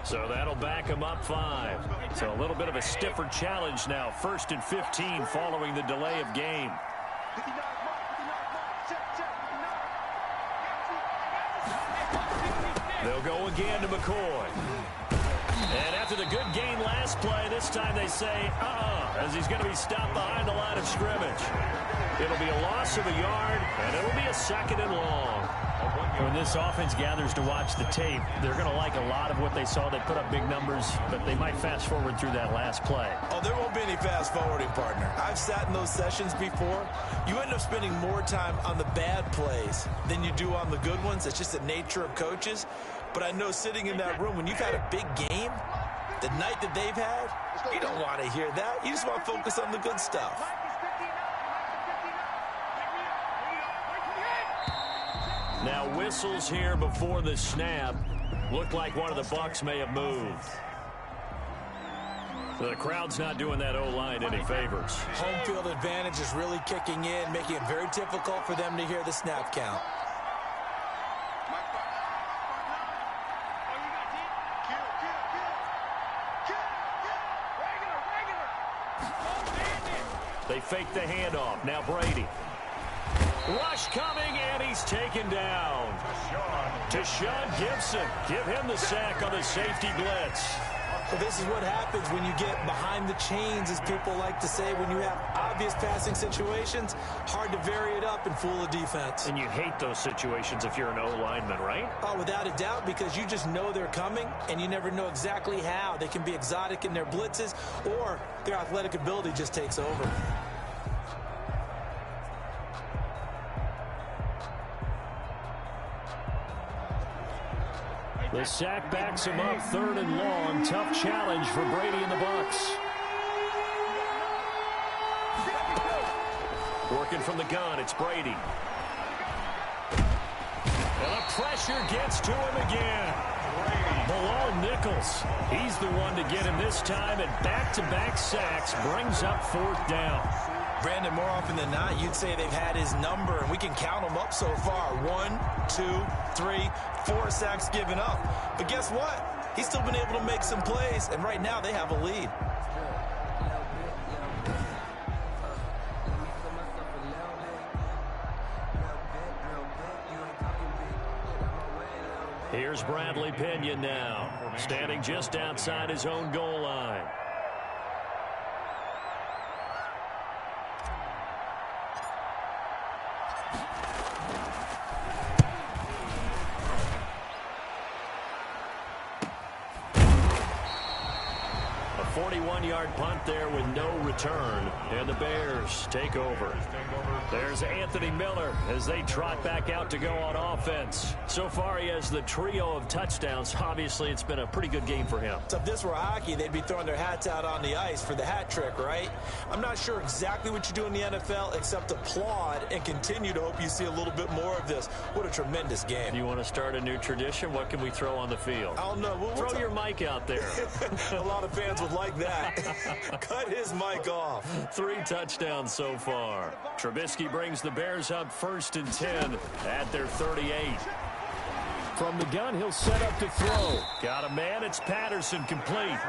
So that'll back him up 5. So a little bit of a stiffer challenge now. 1st and 15 following the delay of game. They'll go again to McCoy. And after the good gain last play, this time they say, as he's going to be stopped behind the line of scrimmage. It'll be a loss of a yard, and it'll be a 2nd and long. When this offense gathers to watch the tape, they're going to like a lot of what they saw. They put up big numbers, but they might fast forward through that last play. Oh, there won't be any fast forwarding, partner. I've sat in those sessions before. You end up spending more time on the bad plays than you do on the good ones. It's just the nature of coaches. But I know sitting in that room, when you've had a big game, the night that they've had, you don't want to hear that. You just want to focus on the good stuff. Now whistles here before the snap. Looked like one of the Bucs may have moved. The crowd's not doing that O-line any favors. Home field advantage is really kicking in, making it very difficult for them to hear the snap count. They fake the handoff. Now Brady. Rush coming, and he's taken down. Deshaun Gibson. Give him the sack on the safety blitz. Well, this is what happens when you get behind the chains, as people like to say. When you have obvious passing situations, hard to vary it up and fool a defense. And you hate those situations if you're an O-lineman, right? Oh, without a doubt, because you just know they're coming, and you never know exactly how. They can be exotic in their blitzes, or their athletic ability just takes over. The sack backs him up, 3rd and long. Tough challenge for Brady and the Bucs. Working from the gun, it's Brady. And the pressure gets to him again. Bilal Nichols. He's the one to get him this time, and back-to-back sacks brings up 4th down. Brandon, more often than not, you'd say they've had his number, and we can count them up so far. 1, 2, 3, 4 sacks given up. But guess what? He's still been able to make some plays, and right now they have a lead. Here's Bradley Pinion now, standing just outside his own goal line. A 41-yard punt there with no return, and the Bears take over. There's Anthony Miller as they trot back out to go on offense. So far, he has the trio of touchdowns. Obviously, it's been a pretty good game for him. So if this were hockey, they'd be throwing their hats out on the ice for the hat trick, right? I'm not sure exactly what you do in the NFL except applaud and continue to hope you see a little bit more of this. What a tremendous game. You want to start a new tradition? What can we throw on the field? I don't know. Throw your mic out there. A lot of fans would like that. Cut his mic off. 3 touchdowns so far. Trubisky brings the Bears up 1st and 10 at their 38. From the gun, he'll set up to throw. Got a man. It's Patterson, complete.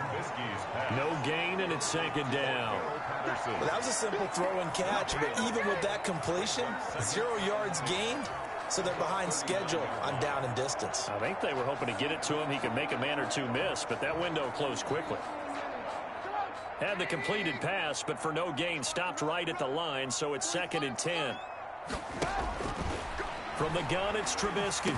No gain, and it's 2nd down. Well, that was a simple throw and catch, but even with that completion, 0 yards gained, so they're behind schedule on down and distance. I think they were hoping to get it to him. He could make a man or two miss, but that window closed quickly. Had the completed pass, but for no gain, stopped right at the line, so it's 2nd and 10. From the gun, it's Trubisky.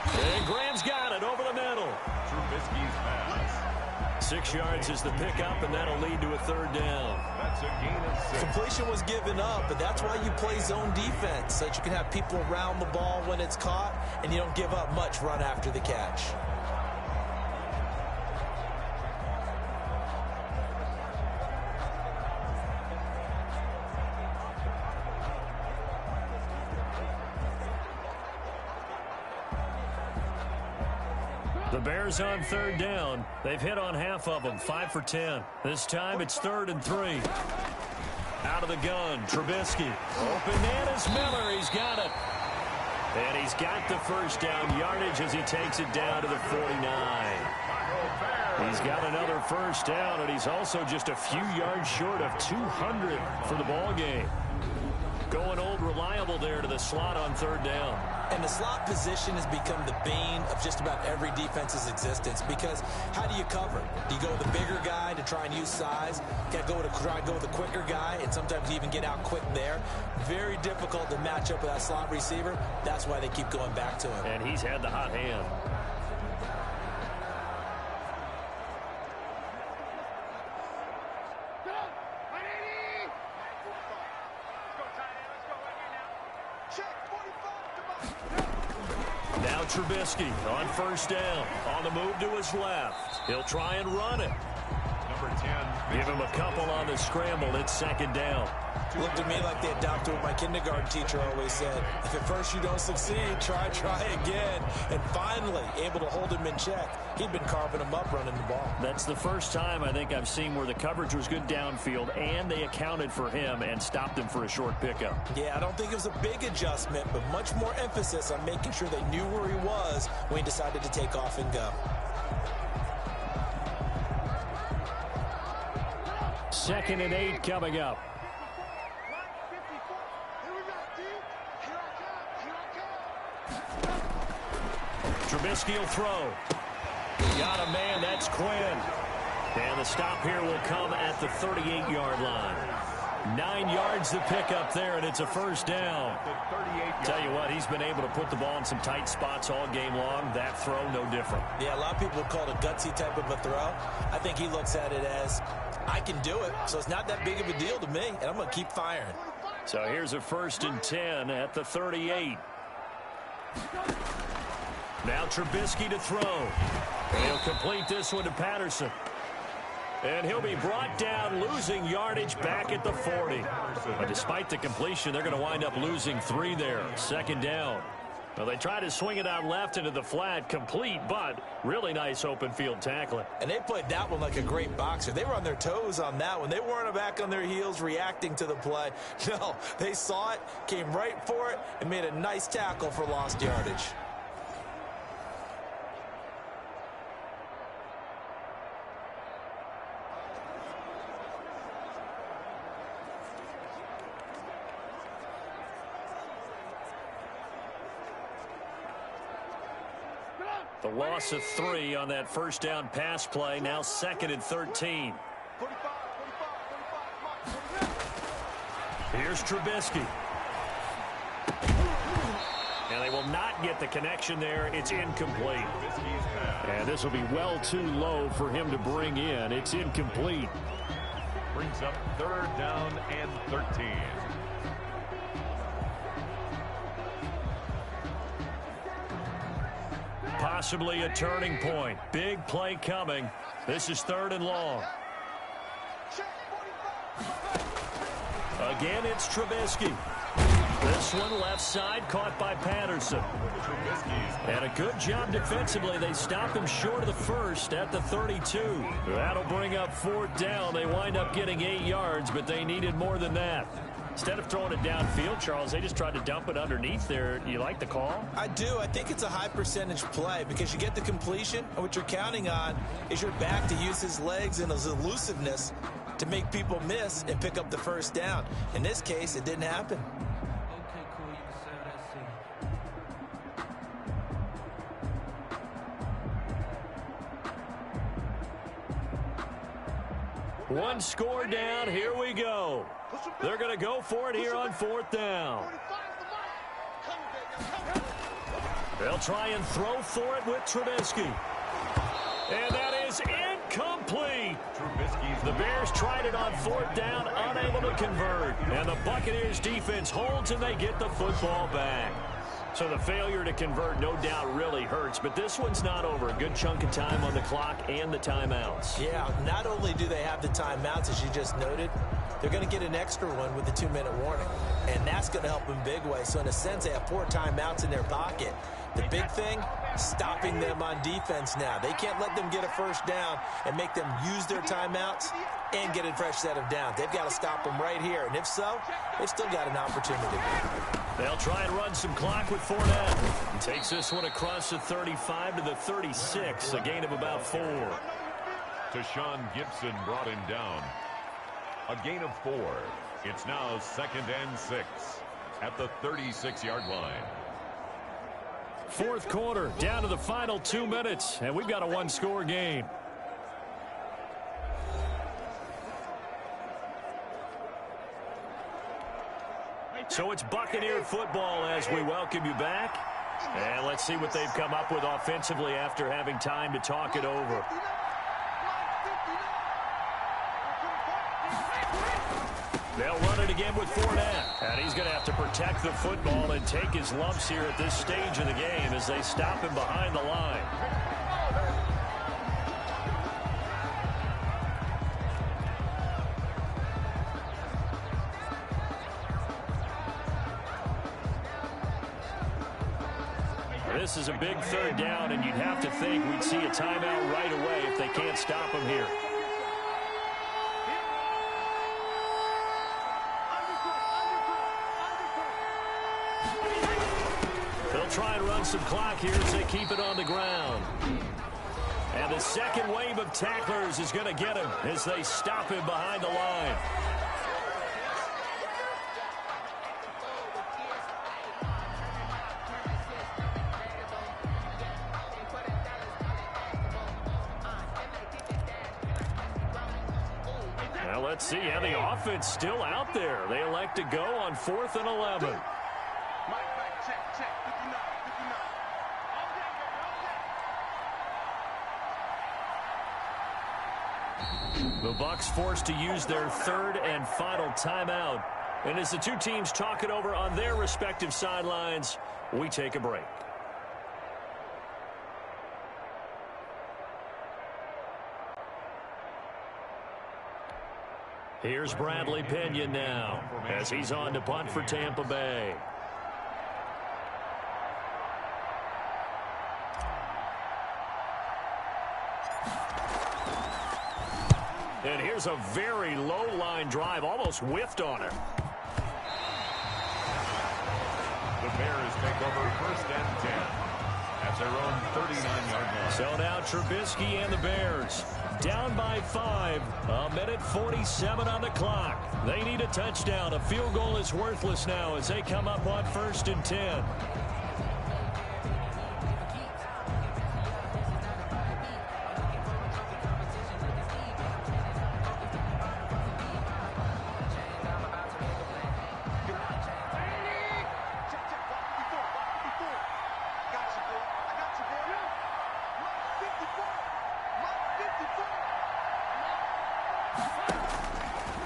And Graham's got it over the middle. Trubisky's pass. 6 yards is the pickup, and that'll lead to a 3rd down. That's a gain of 6. Completion was given up, but that's why you play zone defense, so that you can have people around the ball when it's caught, and you don't give up much run after the catch. The Bears on third down. They've hit on half of them, 5 for 10. This time it's 3rd and 3. Out of the gun, Trubisky. Open man is Miller. He's got it. And he's got the first down yardage as he takes it down to the 49. He's got another first down, and he's also just a few yards short of 200 for the ball game. Going old reliable there to the slot on third down. And the slot position has become the bane of just about every defense's existence, because how do you cover? Do you go with the bigger guy to try and use size? You got to try and go with the quicker guy, and sometimes you even get out quick there. Very difficult to match up with that slot receiver. That's why they keep going back to him. And he's had the hot hand. Now Trubisky on first down. On the move to his left. He'll try and run it. Number 10. Give him a couple on the scramble. It's 2nd down. Looked to me like they adopted what my kindergarten teacher always said. If at first you don't succeed, try again. And finally, able to hold him in check. He'd been carving him up running the ball. That's the first time I think I've seen where the coverage was good downfield, and they accounted for him and stopped him for a short pickup. Yeah, I don't think it was a big adjustment, but much more emphasis on making sure they knew where he was when he decided to take off and go. 2nd and 8 coming up. Trubisky will throw. Got a man, that's Quinn. And the stop here will come at the 38-yard line. 9 yards to pick up there, and it's a first down. Tell you what, he's been able to put the ball in some tight spots all game long. That throw, no different. Yeah, a lot of people would call it a gutsy type of a throw. I think he looks at it as, I can do it, so it's not that big of a deal to me, and I'm going to keep firing. So here's a 1st and 10 at the 38. Now Trubisky to throw. He'll complete this one to Patterson. And he'll be brought down, losing yardage back at the 40. But despite the completion, they're going to wind up losing 3 there. 2nd down. Well, they try to swing it out left into the flat, complete, but really nice open field tackling. And they played that one like a great boxer. They were on their toes on that one. They weren't back on their heels reacting to the play. No, they saw it, came right for it, and made a nice tackle for lost yardage. The loss of 3 on that first down pass play. Now 2nd and 13. Here's Trubisky. And they will not get the connection there. It's incomplete. And this will be well too low for him to bring in. It's incomplete. Brings up 3rd down and 13. Possibly a turning point. Big play coming. This is 3rd and long. Again, it's Trubisky. This one left side caught by Patterson. And a good job defensively. They stop him short of the first at the 32. That'll bring up 4th down. They wind up getting 8 yards, but they needed more than that. Instead of throwing it downfield, Charles, they just tried to dump it underneath there. You like the call? I do. I think it's a high percentage play because you get the completion, and what you're counting on is your back to use his legs and his elusiveness to make people miss and pick up the first down. In this case, it didn't happen. Okay, cool. You can serve that seat. One score down. Here we go. They're going to go for it here on 4th down. They'll try and throw for it with Trubisky. And that is incomplete. The Bears tried it on 4th down, unable to convert. And the Buccaneers defense holds and they get the football back. So the failure to convert no doubt really hurts, but this one's not over. A good chunk of time on the clock and the timeouts. Yeah, not only do they have the timeouts, as you just noted, they're going to get an extra one with the 2-minute warning. And that's going to help them big way. So in a sense, they have 4 timeouts in their pocket. The big thing, stopping them on defense now. They can't let them get a first down and make them use their timeouts and get a fresh set of downs. They've got to stop them right here. And if so, they've still got an opportunity. They'll try and run some clock with Fournette. He takes this one across the 35 to the 36, a gain of about 4. Tashawn Gibson brought him down. A gain of 4. It's now 2nd and 6 at the 36-yard line. Fourth quarter, down to the final 2 minutes, and we've got a one-score game. So it's Buccaneer football as we welcome you back. And let's see what they've come up with offensively after having time to talk it over. They'll run it again with Fournette. And he's going to have to protect the football and take his lumps here at this stage of the game as they stop him behind the line. This is a big third down, and you'd have to think we'd see a timeout right away if they can't stop him here. They'll try and run some clock here as they keep it on the ground. And the second wave of tacklers is going to get him as they stop him behind the line. Well, let's see how the offense still out there. They elect to go on 4th and 11. The Bucs forced to use their third and final timeout. And as the two teams talk it over on their respective sidelines, we take a break. Here's Bradley Pinion now as he's on to punt for Tampa Bay. And here's a very low line drive, almost whiffed on it. The Bears take over 1st and 10 at their own 39-yard line. So now Trubisky and the Bears down by 5. A minute 47 on the clock. They need a touchdown. A field goal is worthless now as they come up on 1st and 10.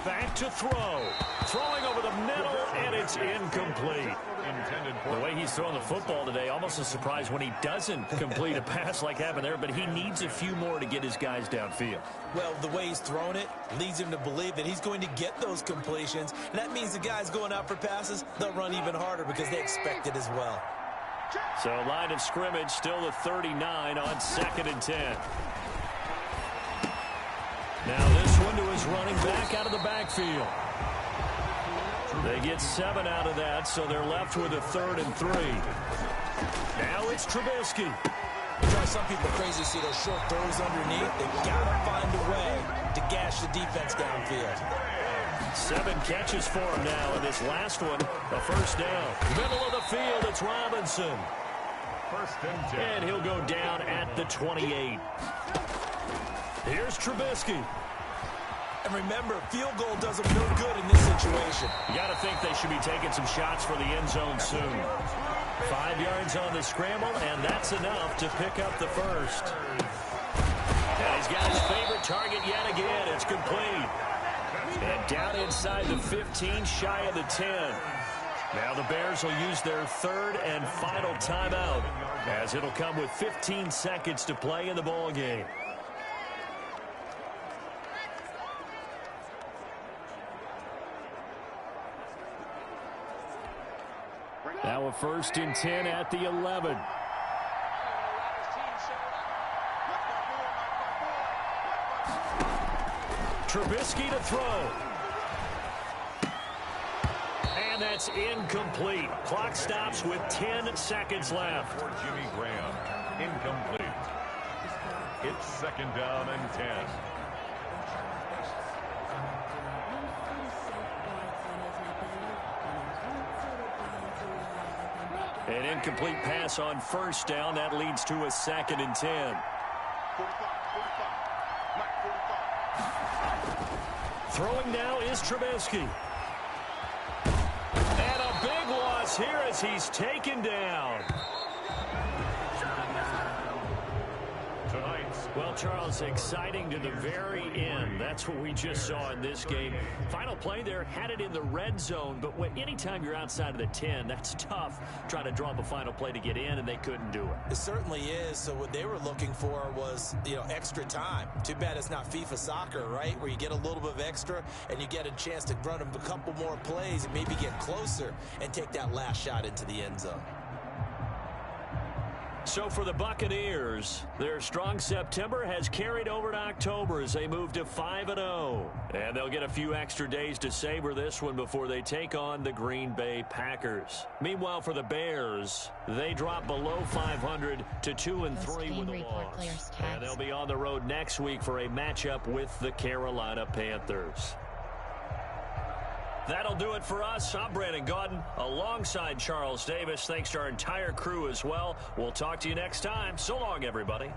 Back to throw. Throwing over the middle, and it's incomplete. The way he's throwing the football today, almost a surprise when he doesn't complete a pass like happened there, but he needs a few more to get his guys downfield. Well, the way he's thrown it leads him to believe that he's going to get those completions, and that means the guys going out for passes, they'll run even harder because they expect it as well. So line of scrimmage still the 39 on 2nd and 10. Now this one to his running back out of the backfield. They get 7 out of that, so they're left with a 3rd and 3. Now it's Trubisky. It drives some people crazy to see those short throws underneath. They've got to find a way to gash the defense downfield. 7 catches for him now, and this last one, a first down. Middle of the field, it's Robinson. 1st and 10. And he'll go down at the 28. Here's Trubisky. And remember, field goal does them no good in this situation. You got to think they should be taking some shots for the end zone soon. 5 yards on the scramble, and that's enough to pick up the first. And he's got his favorite target yet again. It's complete. And down inside the 15, shy of the 10. Now the Bears will use their 3rd and final timeout, as it'll come with 15 seconds to play in the ball game. Now a 1st and 10 at the 11. Trubisky to throw. And that's incomplete. Clock stops with 10 seconds left. For Jimmy Graham, incomplete. It's second down and 10. An incomplete pass on first down. That leads to a 2nd and 10. Throwing now is Trubisky. And a big loss here as he's taken down. Well, Charles, exciting to the very end. That's what we just saw in this game. Final play there, had it in the red zone, but anytime you're outside of the 10, that's tough. Trying to draw up a final play to get in, and they couldn't do it. It certainly is. So what they were looking for was, extra time. Too bad it's not FIFA soccer, right, where you get a little bit of extra and you get a chance to run a couple more plays and maybe get closer and take that last shot into the end zone. So for the Buccaneers, their strong September has carried over to October as they move to 5-0. And they'll get a few extra days to savor this one before they take on the Green Bay Packers. Meanwhile, for the Bears, they drop below 500 to 2-3 with a loss. And they'll be on the road next week for a matchup with the Carolina Panthers. That'll do it for us. I'm Brandon Gaudin alongside Charles Davis. Thanks to our entire crew as well. We'll talk to you next time. So long, everybody.